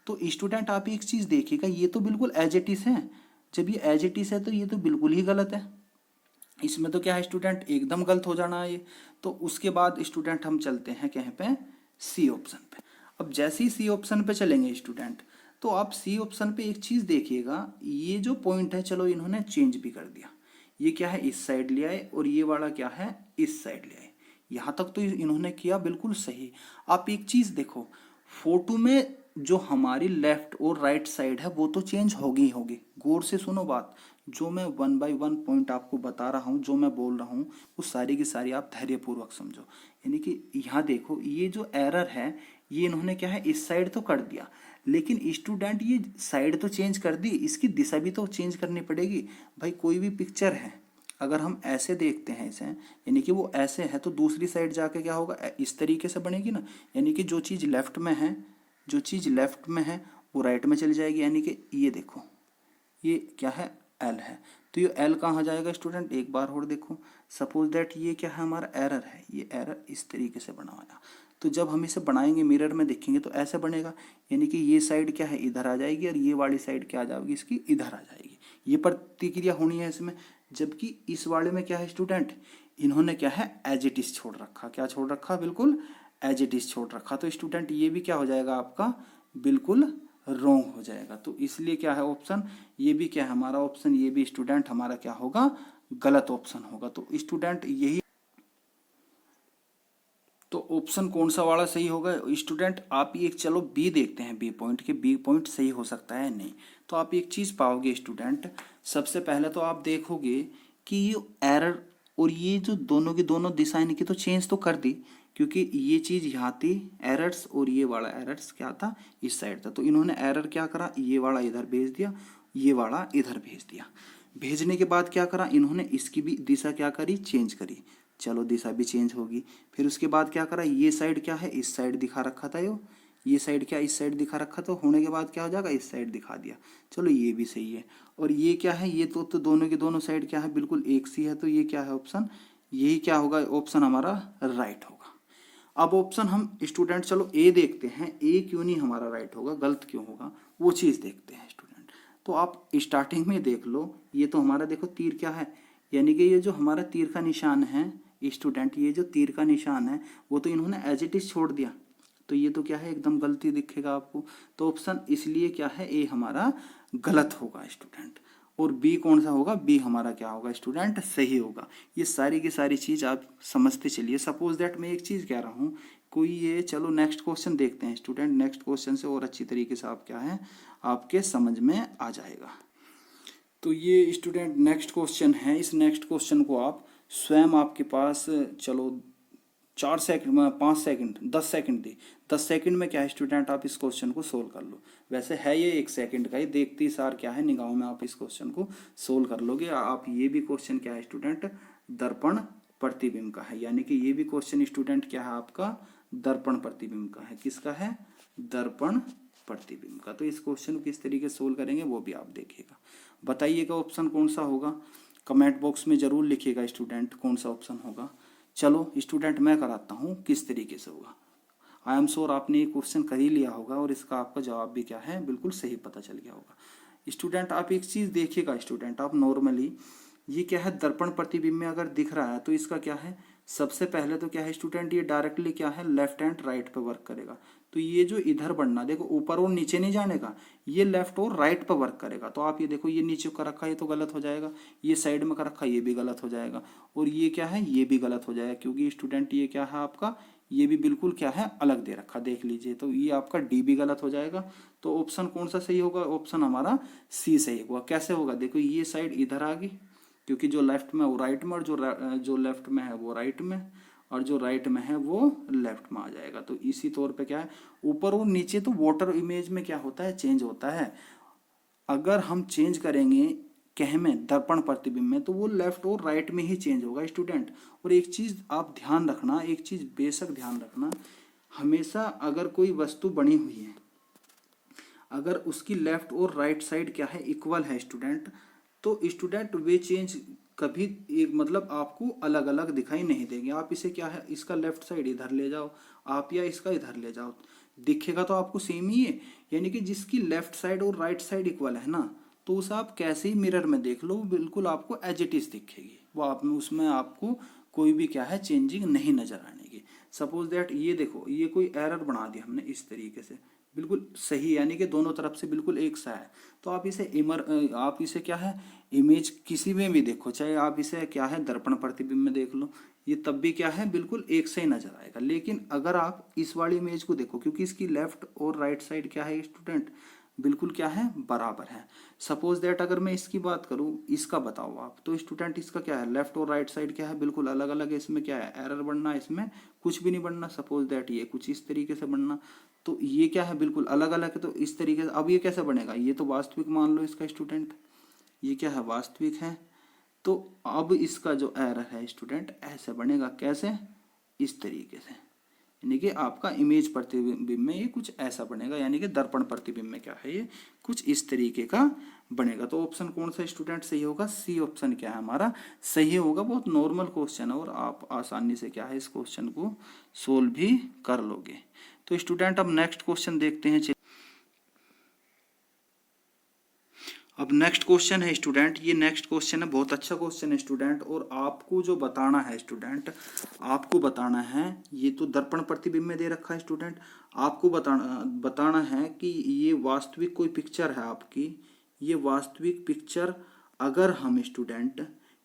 Speaker 1: तो स्टूडेंट आप एक चीज देखिएगा, ये तो बिल्कुल एज इट इज है। जब ये एज इट इज है तो ये तो बिल्कुल ही गलत है, इसमें तो क्या है स्टूडेंट, एकदम गलत हो जाना है ये। तो उसके बाद स्टूडेंट हम चलते हैं कहीं पे, सी ऑप्शन पे। अब जैसे ही सी ऑप्शन पे चलेंगे स्टूडेंट, तो आप सी ऑप्शन पे एक चीज देखिएगा, ये जो पॉइंट है चलो इन्होंने चेंज भी कर दिया, ये क्या है इस साइड ले आए और ये वाला क्या है इस साइड ले आए। यहां तक तो इन्होंने किया बिल्कुल सही। आप एक चीज देखो, फोटो में जो हमारी लेफ्ट और राइट साइड है वो तो चेंज होगी ही होगी। गौर से सुनो बात, जो मैं 1 बाय 1 पॉइंट आपको बता रहा हूँ, जो मैं बोल रहा हूँ वो सारी की सारी आप धैर्यपूर्वक समझो। यानी कि यहाँ देखो, ये जो एरर है ये इन्होंने क्या है इस साइड तो कर दिया, लेकिन स्टूडेंट ये साइड तो चेंज कर दी, इसकी दिशा भी तो चेंज करनी पड़ेगी। भाई कोई भी पिक्चर है, अगर हम ऐसे देखते हैं इसे, यानी कि वो ऐसे है, तो दूसरी साइड जाके क्या होगा, इस तरीके से बनेगी ना। यानी कि जो चीज़ लेफ्ट में है, जो चीज़ लेफ्ट में है वो राइट में चली जाएगी। यानी कि ये देखो, ये क्या है एल है, तो ये एल कहाँ जाएगा स्टूडेंट, एक बार और देखो। सपोज दैट ये क्या है हमारा एरर है, ये एरर इस तरीके से बना हुआ, तो जब हम इसे बनाएंगे मिरर में देखेंगे तो ऐसे बनेगा। यानी कि ये साइड क्या है इधर आ जाएगी और ये वाली साइड क्या आ जाएगी इसकी इधर आ जाएगी। ये प्रतिक्रिया होनी है इसमें। जबकि इस वाले में क्या है स्टूडेंट, इन्होंने क्या है एज इट इज छोड़ रखा। क्या छोड़ रखा, बिल्कुल एज इट इज छोड़ रखा। तो स्टूडेंट ये भी क्या हो जाएगा आपका, बिल्कुल रॉन्ग हो जाएगा। तो इसलिए क्या है ऑप्शन, ये भी क्या है हमारा ऑप्शन, ये भी स्टूडेंट हमारा क्या होगा, गलत ऑप्शन होगा। तो स्टूडेंट यही, तो ऑप्शन कौन सा वाला सही होगा स्टूडेंट, आप एक चलो बी देखते हैं, बी पॉइंट के बी पॉइंट सही हो सकता है नहीं। तो आप एक चीज पाओगे स्टूडेंट, सबसे पहले तो आप देखोगे कि ये एरर और ये जो दोनों की दोनों दिशा इनकी तो चेंज तो कर दी, क्योंकि ये चीज यहाँ थी एरर्स और ये वाला एरर्स क्या था इस साइड था। तो इन्होंने एरर क्या करा, ये वाला इधर भेज दिया, ये वाला इधर भेज दिया। भेजने के बाद क्या करा इन्होंने, इसकी भी दिशा क्या करी, चेंज करी। चलो दिशा भी चेंज होगी। फिर उसके बाद क्या करा, ये साइड क्या है इस साइड दिखा रखा था, ये साइड क्या इस साइड दिखा रखा था, होने के बाद क्या हो जाएगा इस साइड दिखा दिया। चलो ये भी सही है। और ये क्या है, ये तो दोनों की दोनों साइड क्या है बिल्कुल एक सी है। तो ये क्या है ऑप्शन, यही क्या होगा ऑप्शन हमारा राइट होगा। अब ऑप्शन हम स्टूडेंट चलो ए देखते हैं, ए क्यों नहीं हमारा राइट होगा, गलत क्यों होगा वो चीज़ देखते हैं स्टूडेंट। तो आप स्टार्टिंग में देख लो, ये तो हमारा देखो तीर क्या है, यानी कि ये जो हमारा तीर का निशान है स्टूडेंट, ये जो तीर का निशान है वो तो इन्होंने एज इट इज छोड़ दिया। तो ये तो क्या है एकदम गलती दिखेगा आपको। तो ऑप्शन इसलिए क्या है ए हमारा गलत होगा स्टूडेंट। और बी कौन सा होगा, बी हमारा क्या होगा स्टूडेंट, सही होगा। ये सारी की सारी चीज आप समझते चलिए। सपोज दैट मैं एक चीज कह रहा हूँ, कोई ये, चलो नेक्स्ट क्वेश्चन देखते हैं स्टूडेंट। नेक्स्ट क्वेश्चन से और अच्छी तरीके से आप क्या है आपके समझ में आ जाएगा। तो ये स्टूडेंट नेक्स्ट क्वेश्चन है, इस नेक्स्ट क्वेश्चन को आप स्वयं आपके पास चलो 4 सेकंड में 5 सेकंड 10 सेकंड दे, 10 सेकंड में क्या है स्टूडेंट आप इस क्वेश्चन को सोल्व कर लो। वैसे है ये 1 सेकंड का ही, देखते ही सार क्या है निगाहों में आप इस क्वेश्चन को सोल्व कर लोगे। आप ये भी क्वेश्चन क्या है स्टूडेंट, दर्पण प्रतिबिंब का है। यानी कि ये भी क्वेश्चन स्टूडेंट क्या है आपका, दर्पण प्रतिबिंब का है। किसका है, दर्पण प्रतिबिंब का। तो इस क्वेश्चन को किस तरीके से सोल्व करेंगे वो भी आप देखिएगा। बताइएगा ऑप्शन कौन सा होगा, कमेंट बॉक्स में जरूर लिखिएगा स्टूडेंट कौन सा ऑप्शन होगा। चलो स्टूडेंट मैं कराता हूँ किस तरीके से होगा। आई एम श्योर आपने ये क्वेश्चन कर ही लिया होगा और इसका आपका जवाब भी क्या है बिल्कुल सही पता चल गया होगा। स्टूडेंट आप एक चीज़ देखिएगा स्टूडेंट, आप नॉर्मली ये क्या है दर्पण प्रतिबिंब में अगर दिख रहा है तो इसका क्या है, सबसे पहले तो क्या है स्टूडेंट ये डायरेक्टली क्या है लेफ्ट एंड राइट पे वर्क करेगा। तो ये जो इधर बढ़ना, देखो ऊपर और नीचे नहीं जाने का, ये लेफ्ट और राइट पे वर्क करेगा। तो आप ये देखो ये नीचे का रखा है ये तो गलत हो जाएगा, ये साइड में का रखा ये भी गलत हो जाएगा, और ये क्या है ये भी गलत हो जाएगा। क्योंकि स्टूडेंट ये क्या है आपका, ये भी बिल्कुल क्या है अलग दे रखा, देख लीजिए। तो ये आपका डी भी गलत हो जाएगा। तो ऑप्शन कौन सा सही होगा, ऑप्शन हमारा सी सही होगा। कैसे होगा, देखो ये साइड इधर आ गई क्योंकि जो लेफ्ट में वो राइट में, और जो लेफ्ट में है वो राइट में, और जो राइट में है वो लेफ्ट में आ जाएगा। तो इसी तौर पे क्या है ऊपर और नीचे तो वाटर इमेज में क्या होता है चेंज होता है। अगर हम चेंज करेंगे कह में दर्पण प्रतिबिंब में तो वो लेफ्ट और राइट में ही चेंज होगा स्टूडेंट। और एक चीज आप ध्यान रखना, एक चीज बेशक ध्यान रखना, हमेशा अगर कोई वस्तु बनी हुई है अगर उसकी लेफ्ट और राइट साइड क्या है इक्वल है स्टूडेंट, तो स्टूडेंट वे चेंज कभी एक मतलब आपको अलग अलग दिखाई नहीं देंगे। आप इसे क्या है, इसका लेफ्ट साइड इधर ले जाओ आप या इसका इधर ले जाओ, दिखेगा तो आपको सेम ही है। यानी कि जिसकी लेफ्ट साइड और राइट साइड इक्वल है ना, तो उसे आप कैसे ही मिरर में देख लो बिल्कुल आपको एज इट इज दिखेगी। वो आप उसमें आपको कोई भी क्या है चेंजिंग नहीं नजर आने की। सपोज दैट ये देखो, ये कोई एरर बना दिया हमने इस तरीके से, बिल्कुल सही, यानी कि दोनों तरफ से बिल्कुल एक सा है। तो आप इसे आप इसे क्या है इमेज किसी में भी देखो, चाहे आप इसे क्या है दर्पण प्रतिबिंब में देख लो, ये तब भी क्या है बिल्कुल एक से ही नजर आएगा। लेकिन अगर आप इस वाली इमेज को देखो, क्योंकि इसकी लेफ्ट और राइट साइड क्या है स्टूडेंट बिल्कुल क्या है बराबर है। सपोज दैट अगर मैं इसकी बात करूं, इसका बताओ आप, तो स्टूडेंट इसका क्या है लेफ्ट और राइट साइड क्या है बिल्कुल अलग अलग है। इसमें क्या है एरर बनना, इसमें कुछ भी नहीं बनना। सपोज दैट ये कुछ इस तरीके से बनना, तो ये क्या है बिल्कुल अलग अलग है। तो इस तरीके से अब ये कैसे बनेगा, ये तो वास्तविक मान लो इसका स्टूडेंट, ये क्या है वास्तविक है। तो अब इसका जो एरर है स्टूडेंट ऐसे बनेगा, कैसे, इस तरीके से, यानी कि आपका इमेज प्रतिबिंब में ये कुछ ऐसा बनेगा, यानी कि दर्पण प्रतिबिंब में क्या है ये कुछ इस तरीके का बनेगा। तो ऑप्शन कौन सा स्टूडेंट सही होगा, सी ऑप्शन क्या है हमारा सही होगा। बहुत नॉर्मल क्वेश्चन है और आप आसानी से क्या है इस क्वेश्चन को सोल्व भी कर लोगे। तो स्टूडेंट अब नेक्स्ट क्वेश्चन देखते हैं। अब नेक्स्ट क्वेश्चन है स्टूडेंट, ये नेक्स्ट क्वेश्चन है, बहुत अच्छा क्वेश्चन है स्टूडेंट। और आपको जो बताना है स्टूडेंट, आपको बताना है, ये तो दर्पण प्रतिबिंब में दे रखा है स्टूडेंट, आपको बताना है कि ये वास्तविक कोई पिक्चर है आपकी, ये वास्तविक पिक्चर अगर हम स्टूडेंट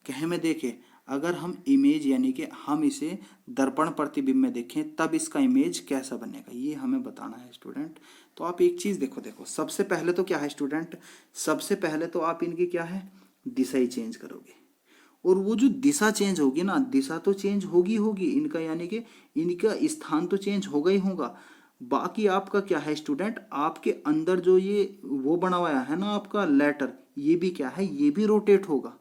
Speaker 1: कहे में देखें, अगर हम इमेज यानी कि हम इसे दर्पण प्रतिबिंब में देखें तब इसका इमेज कैसा बनेगा, ये हमें बताना है स्टूडेंट। तो आप एक चीज देखो, सबसे पहले तो क्या है स्टूडेंट, सबसे पहले तो आप इनकी क्या है दिशा ही चेंज करोगे। और वो जो दिशा चेंज होगी ना, दिशा तो चेंज होगी इनका, यानी कि इनका स्थान तो चेंज होगा ही होगा। बाकी आपका क्या है स्टूडेंट, आपके अंदर जो ये वो बना हुआ है ना आपका लेटर, ये भी क्या है ये भी रोटेट होगा।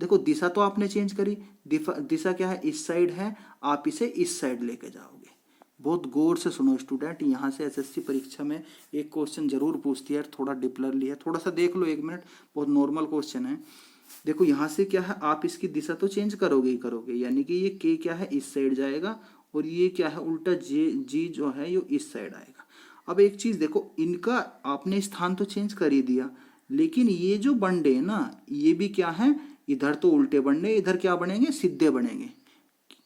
Speaker 1: देखो दिशा तो आपने चेंज करी, दिशा क्या है इस साइड है, आप इसे इस साइड लेके जाओगे। बहुत गौर से सुनो स्टूडेंट, यहाँ से एसएससी परीक्षा में एक क्वेश्चन जरूर पूछती है, थोड़ा डिपलरली है, थोड़ा सा देख लो 1 मिनट, बहुत नॉर्मल क्वेश्चन है। देखो यहाँ से क्या है आप इसकी दिशा तो चेंज करोगे ही करोगे, यानी कि ये के क्या है इस साइड जाएगा और ये क्या है उल्टा जी जो है ये इस साइड आएगा। अब एक चीज देखो, इनका आपने स्थान तो चेंज कर ही दिया, लेकिन ये जो बंडे है ना ये भी क्या है, इधर तो उल्टे बंडे, इधर क्या बनेंगे सीधे बनेंगे,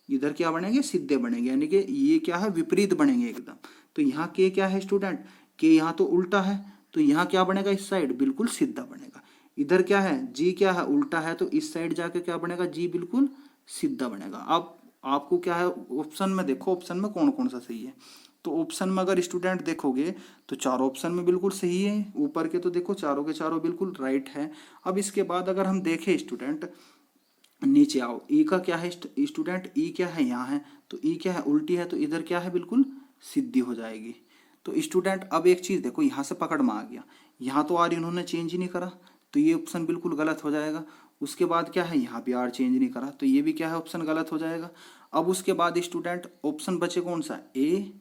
Speaker 1: इधर क्या बनेंगे सीधे बनेंगे, यानी कि ये क्या है विपरीत बनेंगे एकदम। तो यहाँ के क्या है स्टूडेंट, के यहाँ तो उल्टा है, तो यहाँ क्या बनेगा इस साइड बिल्कुल सीधा बनेगा। इधर क्या है जी क्या है उल्टा है, तो इस साइड जाके क्या बनेगा जी बिल्कुल सीधा बनेगा। अब आपको क्या है ऑप्शन में देखो, ऑप्शन में कौन कौन सा सही है। तो ऑप्शन में अगर स्टूडेंट देखोगे तो चारों ऑप्शन में बिल्कुल सही है, ऊपर के तो देखो चारों के चारों बिल्कुल राइट है। अब इसके बाद अगर हम देखें स्टूडेंट नीचे आओ, ई का क्या है स्टूडेंट, ई क्या है यहाँ है, तो ई क्या है उल्टी है, तो इधर क्या है बिल्कुल सीधी हो जाएगी। तो स्टूडेंट अब एक चीज देखो, यहाँ से पकड़ में आ गया, यहाँ तो आर इन्होंने चेंज ही नहीं करा, तो ये ऑप्शन बिल्कुल गलत हो जाएगा। उसके बाद क्या है यहाँ भी आर चेंज नहीं करा, तो ये भी क्या है ऑप्शन गलत हो जाएगा। अब उसके बाद स्टूडेंट ऑप्शन बचे कौन सा ए,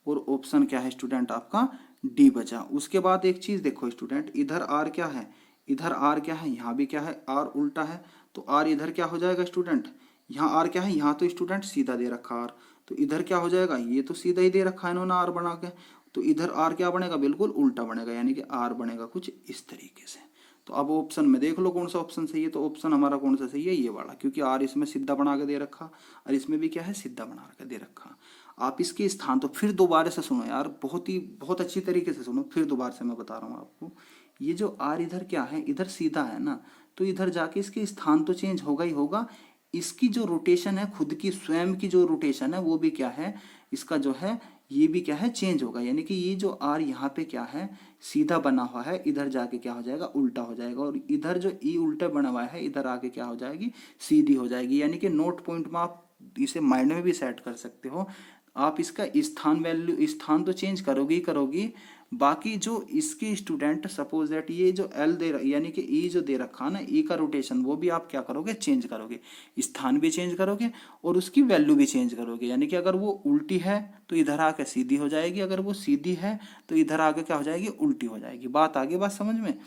Speaker 1: और ऑप्शन क्या है स्टूडेंट आपका डी बचा। उसके बाद एक चीज देखो स्टूडेंट, इधर आर क्या है, इधर आर क्या है, यहाँ भी क्या है आर उल्टा है, तो आर इधर क्या हो जाएगा स्टूडेंट, यहाँ आर क्या है, यहाँ तो स्टूडेंट सीधा दे रखा आर, तो इधर क्या हो जाएगा, ये तो सीधा ही दे रखा है इन्होंने आर बना के, तो इधर आर क्या बनेगा बिल्कुल उल्टा बनेगा, यानी कि आर बनेगा कुछ इस तरीके से। तो अब ऑप्शन में देख लो कौन सा ऑप्शन सही है, तो ऑप्शन हमारा कौन सा सही है ये वाला, क्योंकि आर इसमें सीधा बना के दे रखा और इसमें भी क्या है सीधा बना के दे रखा। आप इसके स्थान तो फिर दोबारा से सुनो यार, बहुत अच्छी तरीके से सुनो, फिर दोबारा से मैं बता रहा हूँ आपको। ये जो आर इधर क्या है, इधर सीधा है ना, तो इधर जाके इसके स्थान तो चेंज होगा ही होगा। इसकी जो रोटेशन है खुद की स्वयं की जो रोटेशन है वो भी क्या है, इसका जो है ये भी क्या है चेंज होगा, यानी कि ये जो आर यहाँ पे क्या है सीधा बना हुआ है, इधर जाके क्या हो जाएगा उल्टा हो जाएगा, और इधर जो ई उल्टा बना हुआ है इधर आके क्या हो जाएगी सीधी हो जाएगी। यानी कि नोट पॉइंट में आप इसे माइंड में भी सेट कर सकते हो। आप इसका स्थान तो चेंज करोगी ही करोगी, बाकी जो इसके स्टूडेंट सपोज दैट ये जो एल दे यानी कि ई जो दे रखा ना, ई का रोटेशन वो भी आप क्या करोगे चेंज करोगे, स्थान भी चेंज करोगे और उसकी वैल्यू भी चेंज करोगे। यानी कि अगर वो उल्टी है तो इधर आके सीधी हो जाएगी, अगर वो सीधी है तो इधर आके क्या हो जाएगी उल्टी हो जाएगी। बात आगे बात समझ में।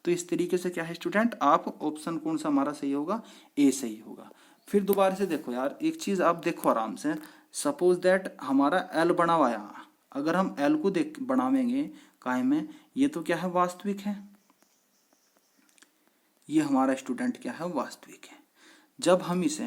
Speaker 1: तो इस तरीके से क्या है स्टूडेंट, आप ऑप्शन कौन सा हमारा सही होगा, ए सही होगा। फिर दोबारा से देखो यार, एक चीज आप देखो आराम से, सपोज दैट हमारा एल बना हुआ है यहाँ, अगर हम एल को देख बनावेंगे काय में, ये तो क्या है वास्तविक है, ये हमारा स्टूडेंट क्या है वास्तविक है। जब हम इसे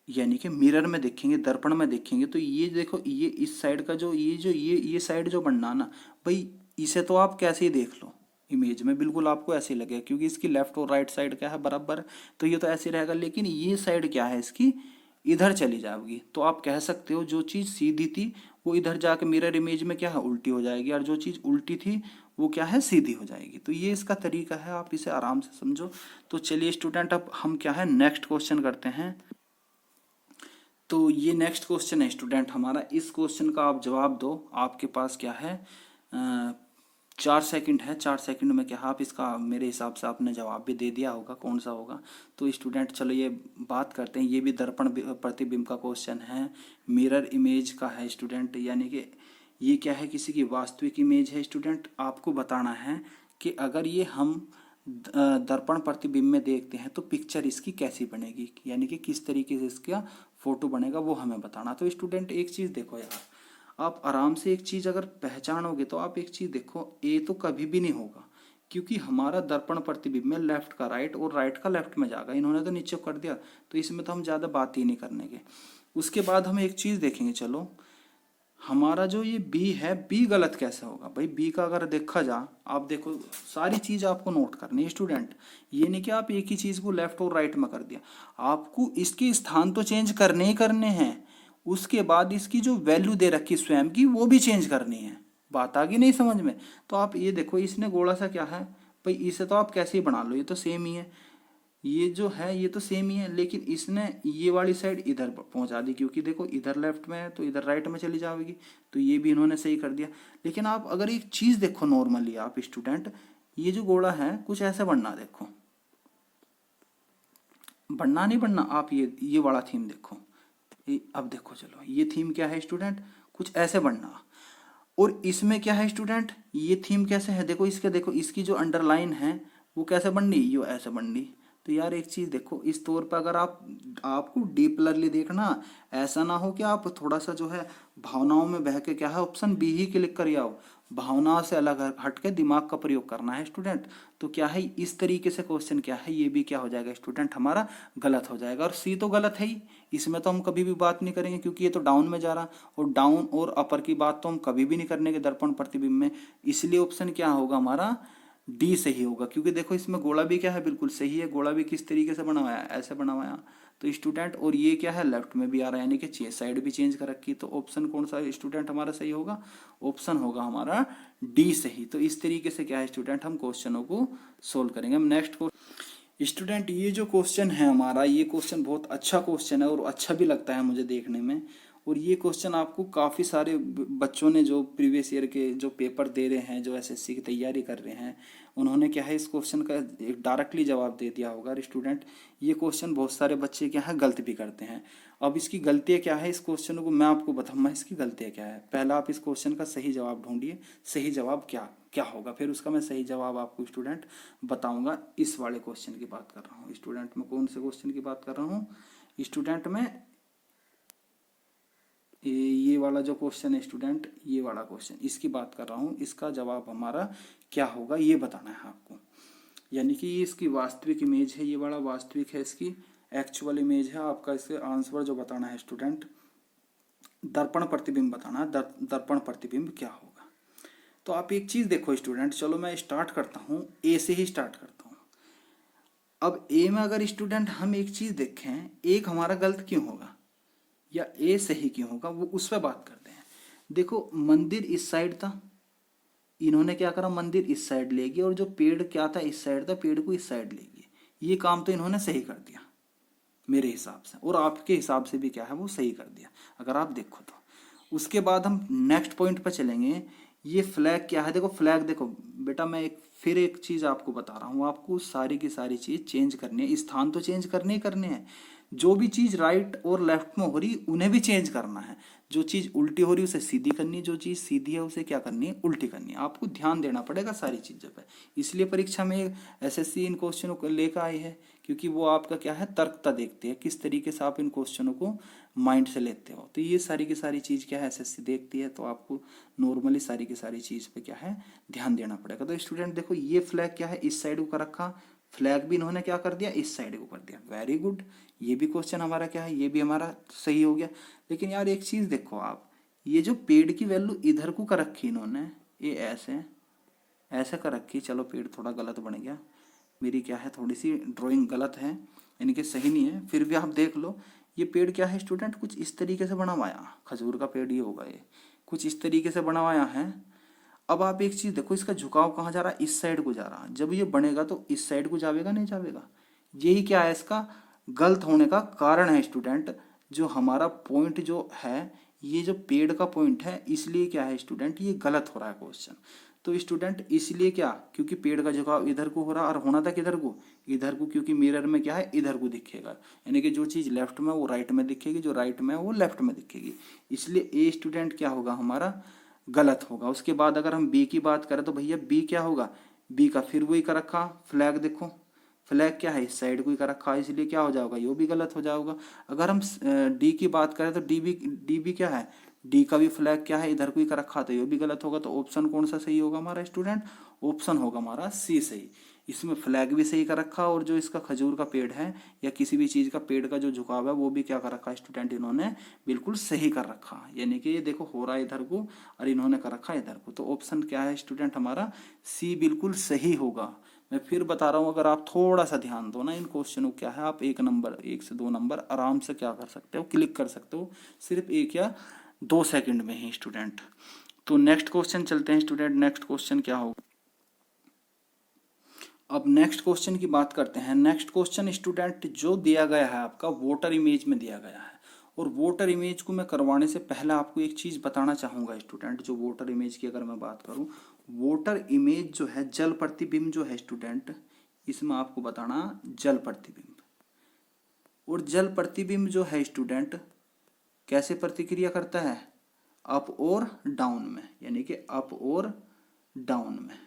Speaker 1: यानी कि मिरर में देखेंगे, दर्पण में देखेंगे, तो ये देखो ये इस साइड का जो ये साइड जो बनना ना भाई, इसे तो आप कैसे ही देख लो इमेज में, बिल्कुल आपको ऐसे ही लगेगा क्योंकि इसकी लेफ्ट और राइट साइड क्या है बराबर, तो ये तो ऐसे रहेगा। लेकिन ये साइड क्या है इसकी, इधर चली जाएगी, तो आप कह सकते हो जो चीज़ सीधी थी वो इधर जाके मिरर इमेज में क्या है उल्टी हो जाएगी, और जो चीज़ उल्टी थी वो क्या है सीधी हो जाएगी। तो ये इसका तरीका है, आप इसे आराम से समझो। तो चलिए स्टूडेंट, अब हम क्या है नेक्स्ट क्वेश्चन करते हैं। तो ये नेक्स्ट क्वेश्चन है स्टूडेंट हमारा, इस क्वेश्चन का आप जवाब दो। आपके पास क्या है 4 सेकंड है, 4 सेकंड में क्या है आप इसका, मेरे हिसाब से आपने जवाब भी दे दिया होगा कौन सा होगा। तो स्टूडेंट चलो ये बात करते हैं, ये भी दर्पण प्रतिबिंब का क्वेश्चन है, मिरर इमेज का है स्टूडेंट, यानी कि ये क्या है किसी की वास्तविक इमेज है स्टूडेंट। आपको बताना है कि अगर ये हम दर्पण प्रतिबिंब में देखते हैं तो पिक्चर इसकी कैसी बनेगी, यानी कि किस तरीके से इसका फोटो बनेगा वो हमें बताना। तो स्टूडेंट एक चीज़ देखो यार, आप आराम से एक चीज़ अगर पहचानोगे तो आप एक चीज़ देखो, ए तो कभी भी नहीं होगा क्योंकि हमारा दर्पण प्रतिबिंब में लेफ्ट का राइट और राइट का लेफ्ट में जाएगा, इन्होंने तो नीचे कर दिया, तो इसमें तो हम ज़्यादा बात ही नहीं करने के। उसके बाद हम एक चीज़ देखेंगे, चलो हमारा जो ये बी है, बी गलत कैसे होगा भाई। बी का अगर देखा जा, आप देखो सारी चीज़ आपको नोट करनी है स्टूडेंट, ये नहीं कि आप एक ही चीज़ को लेफ्ट और राइट में कर दिया, आपको इसके स्थान तो चेंज करने ही करने हैं, उसके बाद इसकी जो वैल्यू दे रखी स्वयं की वो भी चेंज करनी है। बात आ गई नहीं समझ में। तो आप ये देखो, इसने गोला सा क्या है भाई, इसे तो आप कैसे ही बना लो, ये तो सेम ही है, ये जो है ये तो सेम ही है, लेकिन इसने ये वाली साइड इधर पहुंचा दी क्योंकि देखो इधर लेफ्ट में है तो इधर राइट में चली जाएगी, तो ये भी इन्होंने सही कर दिया। लेकिन आप अगर एक चीज देखो नॉर्मली आप स्टूडेंट, ये जो गोला है कुछ ऐसे बनना, देखो बनना नहीं बनना, आप ये वाला थीम देखो, अब देखो चलो ये थीम क्या है स्टूडेंट, कुछ ऐसे बनना। और इसमें क्या है स्टूडेंट, ये थीम कैसे है, देखो इसके, देखो इसकी जो अंडरलाइन है वो कैसे बननी, ये ऐसे बननी। तो यार एक चीज देखो, इस तौर पर अगर आपको डीपली देखना, ऐसा ना हो कि आप थोड़ा सा जो है भावनाओं में बह के क्या है ऑप्शन बी ही क्लिक कर आओ, भावना से अलग हट के दिमाग का प्रयोग करना है स्टूडेंट। तो क्या है इस तरीके से क्वेश्चन क्या है, ये भी क्या हो जाएगा स्टूडेंट हमारा गलत हो जाएगा। और सी तो गलत है ही, इसमें तो हम कभी भी बात नहीं करेंगे क्योंकि ये तो डाउन में जा रहा, और डाउन और अपर की बात तो हम कभी भी नहीं करने के दर्पण प्रतिबिंब में, इसलिए ऑप्शन क्या होगा हमारा डी सही होगा। क्योंकि देखो इसमें गोला भी क्या है बिल्कुल सही है, गोला भी किस तरीके से बना हुआ है, ऐसे बना हुआ है तो स्टूडेंट, और ये क्या है लेफ्ट में भी आ रहा है, यानी कि साइड भी चेंज कर रखी, तो ऑप्शन कौन सा स्टूडेंट हमारा सही होगा, ऑप्शन होगा हमारा डी सही। तो इस तरीके से क्या है स्टूडेंट हम क्वेश्चनों को सोल्व करेंगे। हम नेक्स्ट स्टूडेंट, ये जो क्वेश्चन है हमारा, ये क्वेश्चन बहुत अच्छा क्वेश्चन है और अच्छा भी लगता है मुझे देखने में। और ये क्वेश्चन आपको काफ़ी सारे बच्चों ने जो प्रीवियस ईयर के जो पेपर दे रहे हैं, जो एसएससी की तैयारी कर रहे हैं, उन्होंने क्या है इस क्वेश्चन का एक डायरेक्टली जवाब दे दिया होगा। स्टूडेंट ये क्वेश्चन बहुत सारे बच्चे क्या है गलत भी करते हैं। अब इसकी गलतियाँ क्या है, इस क्वेश्चन को मैं आपको बताऊँगा इसकी गलतियाँ क्या है। पहला आप इस क्वेश्चन का सही जवाब ढूंढिए, सही जवाब क्या क्या होगा, फिर उसका मैं सही जवाब आपको स्टूडेंट बताऊंगा। इस वाले क्वेश्चन की बात कर रहा हूँ स्टूडेंट, मैं कौन से क्वेश्चन की बात कर रहा हूँ स्टूडेंट में, ये वाला जो क्वेश्चन है स्टूडेंट, ये वाला क्वेश्चन इसकी बात कर रहा हूँ। इसका जवाब हमारा क्या होगा ये बताना है आपको, यानी कि ये इसकी वास्तविक इमेज है, ये वाला वास्तविक है, इसकी एक्चुअल इमेज है। आपका इसके आंसर जो बताना है स्टूडेंट, दर्पण प्रतिबिंब बताना है, दर्पण प्रतिबिंब क्या होगा। तो आप एक चीज देखो स्टूडेंट, चलो मैं स्टार्ट करता हूँ, ए से ही स्टार्ट करता हूँ। अब ए में अगर स्टूडेंट हम एक चीज देखें, एक हमारा गलत क्यों होगा या ए सही क्यों होगा, वो उस पर बात करते हैं। देखो मंदिर इस साइड था, इन्होंने क्या करा मंदिर इस साइड ले गया, और जो पेड़ क्या था इस साइड था, पेड़ को इस साइड ले गए। ये काम तो इन्होंने सही कर दिया मेरे हिसाब से, और आपके हिसाब से भी क्या है वो सही कर दिया अगर आप देखो तो। उसके बाद हम नेक्स्ट पॉइंट पर चलेंगे। ये फ्लैग क्या है, देखो फ्लैग देखो बेटा, मैं फिर एक चीज आपको बता रहा हूँ, आपको सारी की सारी चीज चेंज करनी है, स्थान तो चेंज करने ही करने हैं। जो भी चीज राइट और लेफ्ट में हो रही उन्हें भी चेंज करना है। जो चीज़ उल्टी हो रही है उसे सीधी करनी है, जो चीज़ सीधी है उसे क्या करनी है, उल्टी करनी है। आपको ध्यान देना पड़ेगा सारी चीज़ों पर। इसलिए परीक्षा में एसएससी इन क्वेश्चनों को लेकर आई है, क्योंकि वो आपका क्या है, तर्कता देखती है, किस तरीके से आप इन क्वेश्चनों को माइंड से लेते हो। तो ये सारी की सारी चीज़ क्या है, एसएससी देखती है। तो आपको नॉर्मली सारी की सारी चीज़ पे क्या है, ध्यान देना पड़ेगा। तो स्टूडेंट देखो, ये फ्लैग क्या है, इस साइड को कर रखा, फ्लैग भी इन्होंने क्या कर दिया, इस साइड को कर दिया। वेरी गुड, ये भी क्वेश्चन हमारा क्या है, ये भी हमारा सही हो गया। लेकिन यार एक चीज़ देखो आप, ये जो पेड़ की वैल्यू इधर को कर रखी इन्होंने, ये ऐसे ऐसे कर रखी। चलो पेड़ थोड़ा गलत बन गया, मेरी क्या है, थोड़ी सी ड्राइंग गलत है, यानी कि सही नहीं है। फिर भी आप देख लो, ये पेड़ क्या है स्टूडेंट, कुछ इस तरीके से बनवाया, खजूर का पेड़ ये होगा, ये कुछ इस तरीके से बनवाया है। अब आप एक चीज़ देखो, इसका झुकाव कहाँ जा रहा है, इस साइड को जा रहा है। जब ये बनेगा तो इस साइड को जाएगा, नहीं जाएगा। यही क्या है, इसका गलत होने का कारण है स्टूडेंट। जो हमारा पॉइंट जो है, ये जो पेड़ का पॉइंट है, इसलिए क्या है स्टूडेंट, ये गलत हो रहा है क्वेश्चन। तो स्टूडेंट इसलिए क्या, क्योंकि पेड़ का झुकाव इधर को हो रहा, और होना था किधर को, इधर को, क्योंकि मिरर में क्या है, इधर को दिखेगा। यानी कि जो चीज़ लेफ्ट में वो राइट में दिखेगी, जो राइट में वो लेफ्ट में दिखेगी। इसलिए ए स्टूडेंट क्या होगा हमारा, गलत होगा। उसके बाद अगर हम बी की बात करें तो भैया बी क्या होगा, बी का फिर वही कर रखा फ्लैग, देखो फ्लैग क्या है, इस साइड को ही कर रखा है, इसलिए क्या हो जाएगा, ये भी गलत हो जाएगा। अगर हम डी की बात करें तो डी भी क्या है, डी का भी फ्लैग क्या है, इधर को ही कर रखा, तो ये भी गलत होगा। तो ऑप्शन कौन सा सही होगा हमारा स्टूडेंट, ऑप्शन होगा हमारा सी सही। इसमें फ्लैग भी सही कर रखा, और जो इसका खजूर का पेड़ है या किसी भी चीज़ का पेड़ का जो झुकाव है वो भी क्या कर रखा है स्टूडेंट, इन्होंने बिल्कुल सही कर रखा। यानी कि ये देखो हो रहा है इधर को, और इन्होंने कर रखा है इधर को। तो ऑप्शन क्या है स्टूडेंट हमारा, सी बिल्कुल सही होगा। मैं फिर बता रहा हूँ, अगर आप थोड़ा सा ध्यान दो ना इन क्वेश्चनों, क्या है, आप 1 नंबर 1 से 2 नंबर आराम से क्या कर सकते हो, क्लिक कर सकते हो, सिर्फ 1 या 2 सेकंड में ही स्टूडेंट। तो नेक्स्ट क्वेश्चन चलते हैं स्टूडेंट। नेक्स्ट क्वेश्चन क्या होगा, अब नेक्स्ट क्वेश्चन की बात करते हैं। नेक्स्ट क्वेश्चन स्टूडेंट जो दिया गया है आपका वोटर इमेज में दिया गया है। और वोटर इमेज को मैं करवाने से पहले आपको एक चीज़ बताना चाहूँगा स्टूडेंट। जो वोटर इमेज की अगर मैं बात करूँ, वोटर इमेज जो है, जल प्रतिबिंब जो है स्टूडेंट, इसमें आपको बताना जल प्रतिबिंब। और जल प्रतिबिंब जो है स्टूडेंट कैसे प्रतिक्रिया करता है, अप और डाउन में, यानी कि अप और डाउन में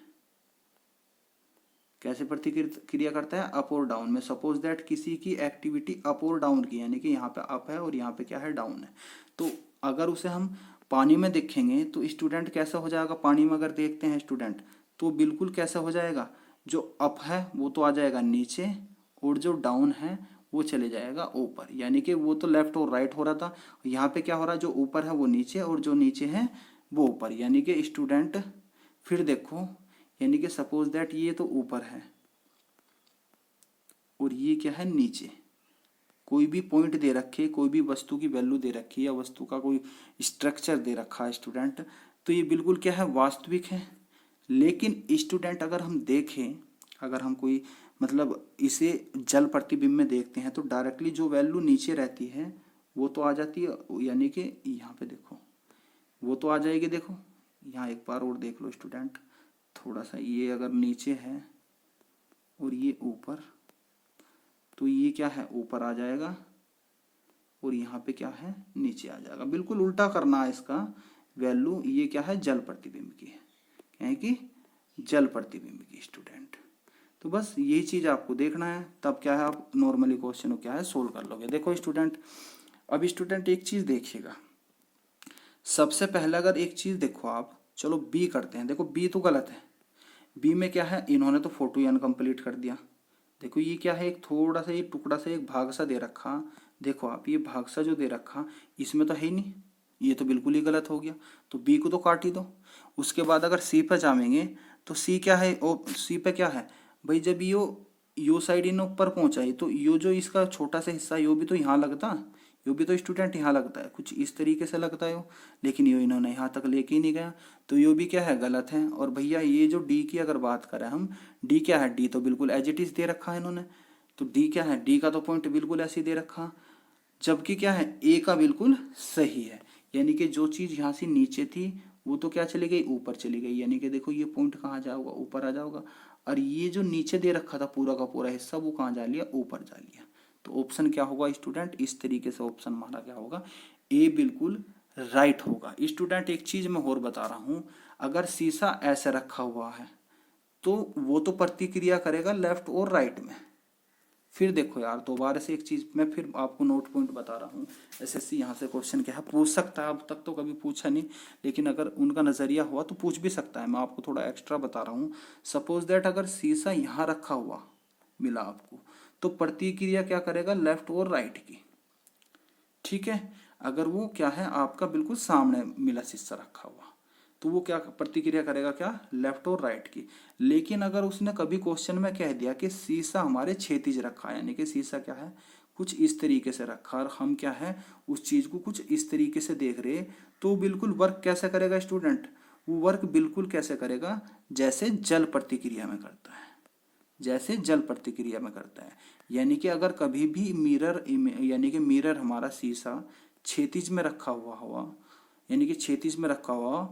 Speaker 1: कैसे प्रतिक्रिया करता है, अप और डाउन में। सपोज दैट किसी की एक्टिविटी अप और डाउन की, यानी कि यहाँ पे अप है और यहाँ पे क्या है, डाउन है। तो अगर उसे हम पानी में देखेंगे तो स्टूडेंट कैसा हो जाएगा, पानी में अगर देखते हैं स्टूडेंट तो बिल्कुल कैसा हो जाएगा, जो अप है वो तो आ जाएगा नीचे, और जो डाउन है वो चले जाएगा ऊपर। यानी कि वो तो लेफ्ट और राइट हो रहा था, यहाँ पे क्या हो रहा है, जो ऊपर है वो नीचे और जो नीचे है वो ऊपर। यानी कि स्टूडेंट फिर देखो, यानी कि सपोज दैट ये तो ऊपर है और ये क्या है, नीचे। कोई भी पॉइंट दे रखे, कोई भी वस्तु की वैल्यू दे रखी है या वस्तु का कोई स्ट्रक्चर दे रखा है स्टूडेंट, तो ये बिल्कुल क्या है, वास्तविक है। लेकिन स्टूडेंट अगर हम देखें, अगर हम कोई मतलब इसे जल प्रतिबिंब में देखते हैं तो डायरेक्टली जो वैल्यू नीचे रहती है वो तो आ जाती है। यानी कि यहाँ पे देखो वो तो आ जाएगी। देखो यहाँ एक बार और देख लो स्टूडेंट, थोड़ा सा ये अगर नीचे है और ये ऊपर, तो ये क्या है, ऊपर आ जाएगा, और यहाँ पे क्या है, नीचे आ जाएगा। बिल्कुल उल्टा करना है इसका वैल्यू। ये क्या है, जल प्रतिबिंब की है, क्या है कि जल प्रतिबिंब की स्टूडेंट। तो बस यही चीज़ आपको देखना है, तब क्या है आप नॉर्मली क्वेश्चन को क्या है सोल्व कर लोगे। देखो स्टूडेंट, अब स्टूडेंट एक चीज़ देखिएगा, सबसे पहले अगर एक चीज़ देखो आप, चलो बी करते हैं। देखो बी तो गलत है, बी में क्या है, इन्होंने तो फोटो ही अनकम्प्लीट कर दिया। देखो ये क्या है, एक थोड़ा सा ये टुकड़ा सा एक भाग सा दे रखा। देखो आप ये भाग सा जो दे रखा इसमें तो है ही नहीं, ये तो बिल्कुल ही गलत हो गया। तो बी को तो काट ही दो। उसके बाद अगर सी पे जाएंगे तो सी क्या है, ओ सी पे क्या है भाई, जब यो साइड इन ऊपर पहुंचाई तो यो जो इसका छोटा सा हिस्सा यो भी तो यहाँ लगता, यो भी तो स्टूडेंट यहाँ लगता है, कुछ इस तरीके से लगता है यो। लेकिन यो इन्होंने यहाँ तक लेके ही नहीं गया, तो यो भी क्या है, गलत है। और भैया ये जो डी की अगर बात करें हम, डी क्या है, डी तो बिल्कुल एज इट इज दे रखा है इन्होंने। तो डी क्या है, डी का तो पॉइंट बिल्कुल ऐसे ही दे रखा। जबकि क्या है, ए का बिल्कुल सही है। यानी कि जो चीज़ यहाँ से नीचे थी वो तो क्या चली गई, ऊपर चली गई। यानी कि देखो ये पॉइंट कहाँ जाएगा, ऊपर आ जाएगा। और ये जो नीचे दे रखा था पूरा का पूरा हिस्सा, वो कहाँ जा लिया, ऊपर जा लिया। तो ऑप्शन क्या होगा स्टूडेंट, इस तरीके से ऑप्शन हमारा क्या होगा, ए बिल्कुल राइट होगा। स्टूडेंट एक चीज मैं और बता रहा हूं, अगर शीशा ऐसे रखा हुआ है तो वो तो प्रतिक्रिया करेगा लेफ्ट और राइट में। फिर देखो यार, दोबारा से एक चीज मैं फिर आपको नोट पॉइंट बता रहा हूँ। एसएससी यहाँ से क्वेश्चन क्या है पूछ सकता है, अब तक तो कभी पूछा नहीं, लेकिन अगर उनका नजरिया हुआ तो पूछ भी सकता है। मैं आपको थोड़ा एक्स्ट्रा बता रहा हूँ। सपोज दैट अगर शीशा यहाँ रखा हुआ मिला आपको, तो प्रतिक्रिया क्या करेगा, लेफ्ट और राइट की। ठीक है, अगर वो क्या है आपका बिल्कुल सामने मिला शीशा रखा हुआ, तो वो क्या प्रतिक्रिया करेगा, क्या, लेफ्ट और राइट की। लेकिन अगर उसने कभी क्वेश्चन में कह दिया कि शीशा हमारे क्षैतिज रखा है, यानी कि शीशा क्या है कुछ इस तरीके से रखा, और हम क्या है उस चीज को कुछ इस तरीके से देख रहे, तो बिल्कुल वर्क कैसे करेगा स्टूडेंट, वो वर्क बिल्कुल कैसे करेगा, जैसे जल प्रतिक्रिया में करता है, जैसे जल प्रतिक्रिया में करता है। यानी कि अगर कभी भी मिरर, यानी कि मिरर हमारा शीशा क्षैतिज में रखा हुआ, यानी कि क्षैतिज में रखा हुआ,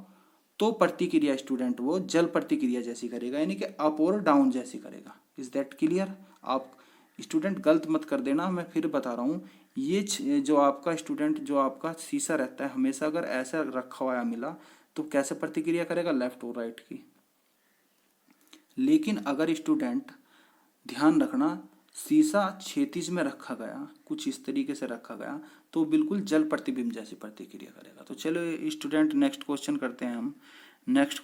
Speaker 1: तो प्रतिक्रिया स्टूडेंट वो जल प्रतिक्रिया जैसी करेगा, यानी कि अप और डाउन जैसी करेगा। Is that clear? आप स्टूडेंट गलत मत कर देना, मैं फिर बता रहा हूँ। ये जो आपका स्टूडेंट, जो आपका शीशा रहता है, हमेशा अगर ऐसा रखा हुआ मिला तो कैसे प्रतिक्रिया करेगा, लेफ्ट और राइट की। लेकिन अगर स्टूडेंट ध्यान रखना, शीशा क्षैतिज में रखा गया, कुछ इस तरीके से रखा गया, तो बिल्कुल जल प्रतिबिंब जैसी प्रतिक्रिया करेगा। तो चलो स्टूडेंट नेक्स्ट क्वेश्चन करते हैं हम। नेक्स्ट,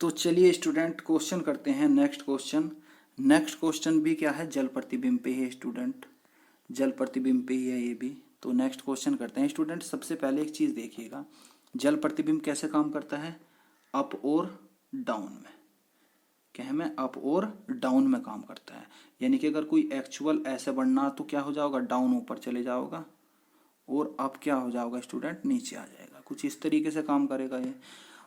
Speaker 1: तो चलिए स्टूडेंट क्वेश्चन करते हैं नेक्स्ट क्वेश्चन। नेक्स्ट क्वेश्चन भी क्या है, जल प्रतिबिंब पे है स्टूडेंट, जल प्रतिबिंब पे ही है ये भी। तो नेक्स्ट क्वेश्चन करते हैं स्टूडेंट। सबसे पहले एक चीज देखिएगा, जल प्रतिबिंब कैसे काम करता है, अप और डाउन में। क्या है, में अप और डाउन में काम करता है। यानी कि अगर कोई एक्चुअल ऐसे बढ़ना तो क्या हो जाएगा, डाउन ऊपर चले जाओगा, और अप क्या हो जाएगा स्टूडेंट, नीचे आ जाएगा। कुछ इस तरीके से काम करेगा ये।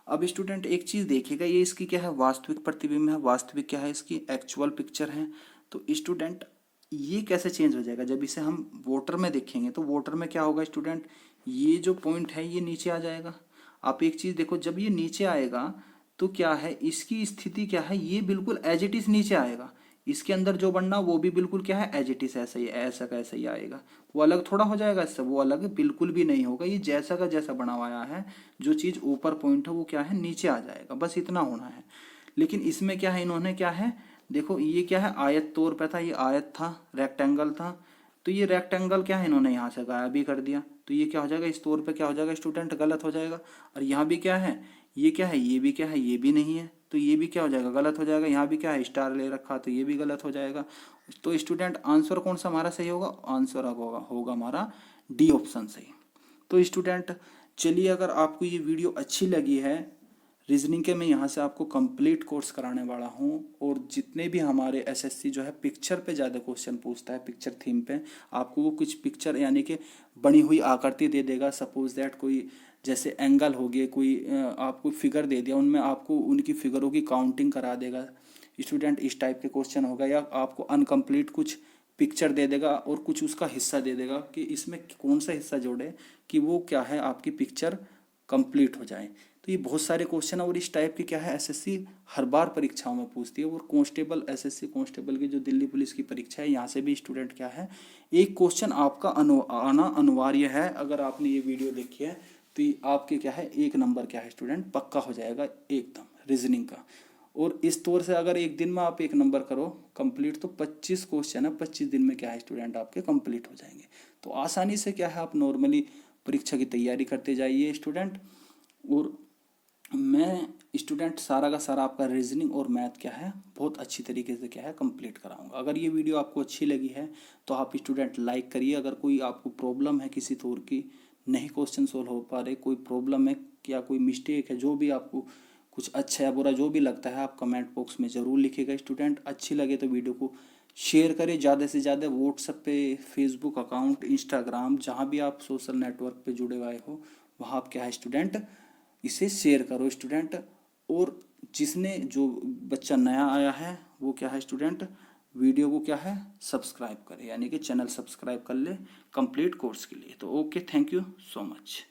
Speaker 1: अब स्टूडेंट एक चीज देखिएगा, ये इसकी क्या है, वास्तविक प्रतिबिंब है, वास्तविक क्या है, इसकी एक्चुअल पिक्चर है। तो स्टूडेंट ये कैसे चेंज हो जाएगा, जब इसे हम वाटर में देखेंगे तो वाटर में क्या होगा स्टूडेंट, ये जो पॉइंट है ये नीचे आ जाएगा। आप एक चीज देखो, जब ये नीचे आएगा तो क्या है, इसकी स्थिति क्या है, ये बिल्कुल एज इट इज नीचे आएगा। इसके अंदर जो बनना वो भी बिल्कुल क्या है, एज इट इज ऐसा ही, ऐसा का ऐसा ही आएगा। वो अलग थोड़ा हो जाएगा इससे, वो अलग बिल्कुल भी नहीं होगा। ये जैसा का जैसा बना हुआ है, जो चीज ऊपर पॉइंट है वो क्या है, नीचे आ जाएगा, बस इतना होना है। लेकिन इसमें क्या है, इन्होंने क्या है, देखो ये क्या है, आयत तौर पे था, ये आयत था, रेक्टेंगल था, तो ये रेक्टेंगल क्या है, इन्होंने यहाँ से गायब भी कर दिया। तो ये क्या हो जाएगा, इस तौर पे क्या हो जाएगा स्टूडेंट, गलत हो जाएगा। और यहाँ भी क्या है, ये क्या है, ये भी क्या है, ये भी नहीं है, तो ये भी क्या हो जाएगा, गलत हो जाएगा। यहाँ भी क्या है, स्टार ले रखा, तो ये भी गलत हो जाएगा। तो स्टूडेंट आंसर कौन सा हमारा सही होगा, आंसर होगा हमारा डी ऑप्शन सही। तो स्टूडेंट चलिए, अगर आपको ये वीडियो अच्छी लगी है, रीजनिंग के मैं यहाँ से आपको कंप्लीट कोर्स कराने वाला हूँ, और जितने भी हमारे एसएससी जो है पिक्चर पे ज़्यादा क्वेश्चन पूछता है, पिक्चर थीम पे, आपको वो कुछ पिक्चर यानी कि बनी हुई आकृति दे देगा। सपोज दैट कोई जैसे एंगल हो गए, कोई आपको फिगर दे दिया, उनमें आपको उनकी फिगरों की काउंटिंग करा देगा स्टूडेंट, इस टाइप के क्वेश्चन होगा। या आपको अनकम्प्लीट कुछ पिक्चर दे देगा और कुछ उसका हिस्सा दे देगा कि इसमें कौन सा हिस्सा जोड़े कि वो क्या है, आपकी पिक्चर कंप्लीट हो जाए। तो ये बहुत सारे क्वेश्चन है, और इस टाइप की क्या है, एसएससी हर बार परीक्षाओं में पूछती है। और कांस्टेबल, एसएससी कांस्टेबल की जो दिल्ली पुलिस की परीक्षा है, यहाँ से भी स्टूडेंट क्या है, एक क्वेश्चन आपका आना अनिवार्य है। अगर आपने ये वीडियो देखी है तो ये आपके क्या है, एक नंबर क्या है स्टूडेंट, पक्का हो जाएगा एकदम रीजनिंग का। और इस तौर से अगर एक दिन में आप एक नंबर करो कंप्लीट, तो 25 क्वेश्चन है, 25 दिन में क्या है स्टूडेंट आपके कंप्लीट हो जाएंगे। तो आसानी से क्या है, आप नॉर्मली परीक्षा की तैयारी करते जाइए स्टूडेंट। और मैं स्टूडेंट सारा का सारा आपका रीजनिंग और मैथ क्या है, बहुत अच्छी तरीके से क्या है कंप्लीट कराऊंगा। अगर ये वीडियो आपको अच्छी लगी है तो आप स्टूडेंट लाइक करिए। अगर कोई आपको प्रॉब्लम है किसी तौर की, नहीं क्वेश्चन सोल्व हो पा रहे, कोई प्रॉब्लम है या कोई मिस्टेक है, जो भी आपको कुछ अच्छा या बुरा जो भी लगता है, आप कमेंट बॉक्स में ज़रूर लिखिएगा स्टूडेंट। अच्छी लगे तो वीडियो को शेयर करें ज़्यादा से ज़्यादा। व्हाट्सएप पे, फेसबुक अकाउंट, इंस्टाग्राम, जहाँ भी आप सोशल नेटवर्क पे जुड़े हुए हो, वहाँ आप क्या है स्टूडेंट, इसे शेयर करो स्टूडेंट। और जिसने, जो बच्चा नया आया है वो क्या है स्टूडेंट, वीडियो को क्या है सब्सक्राइब करे, यानी कि चैनल सब्सक्राइब कर ले कंप्लीट कोर्स के लिए। तो okay, thank you so much.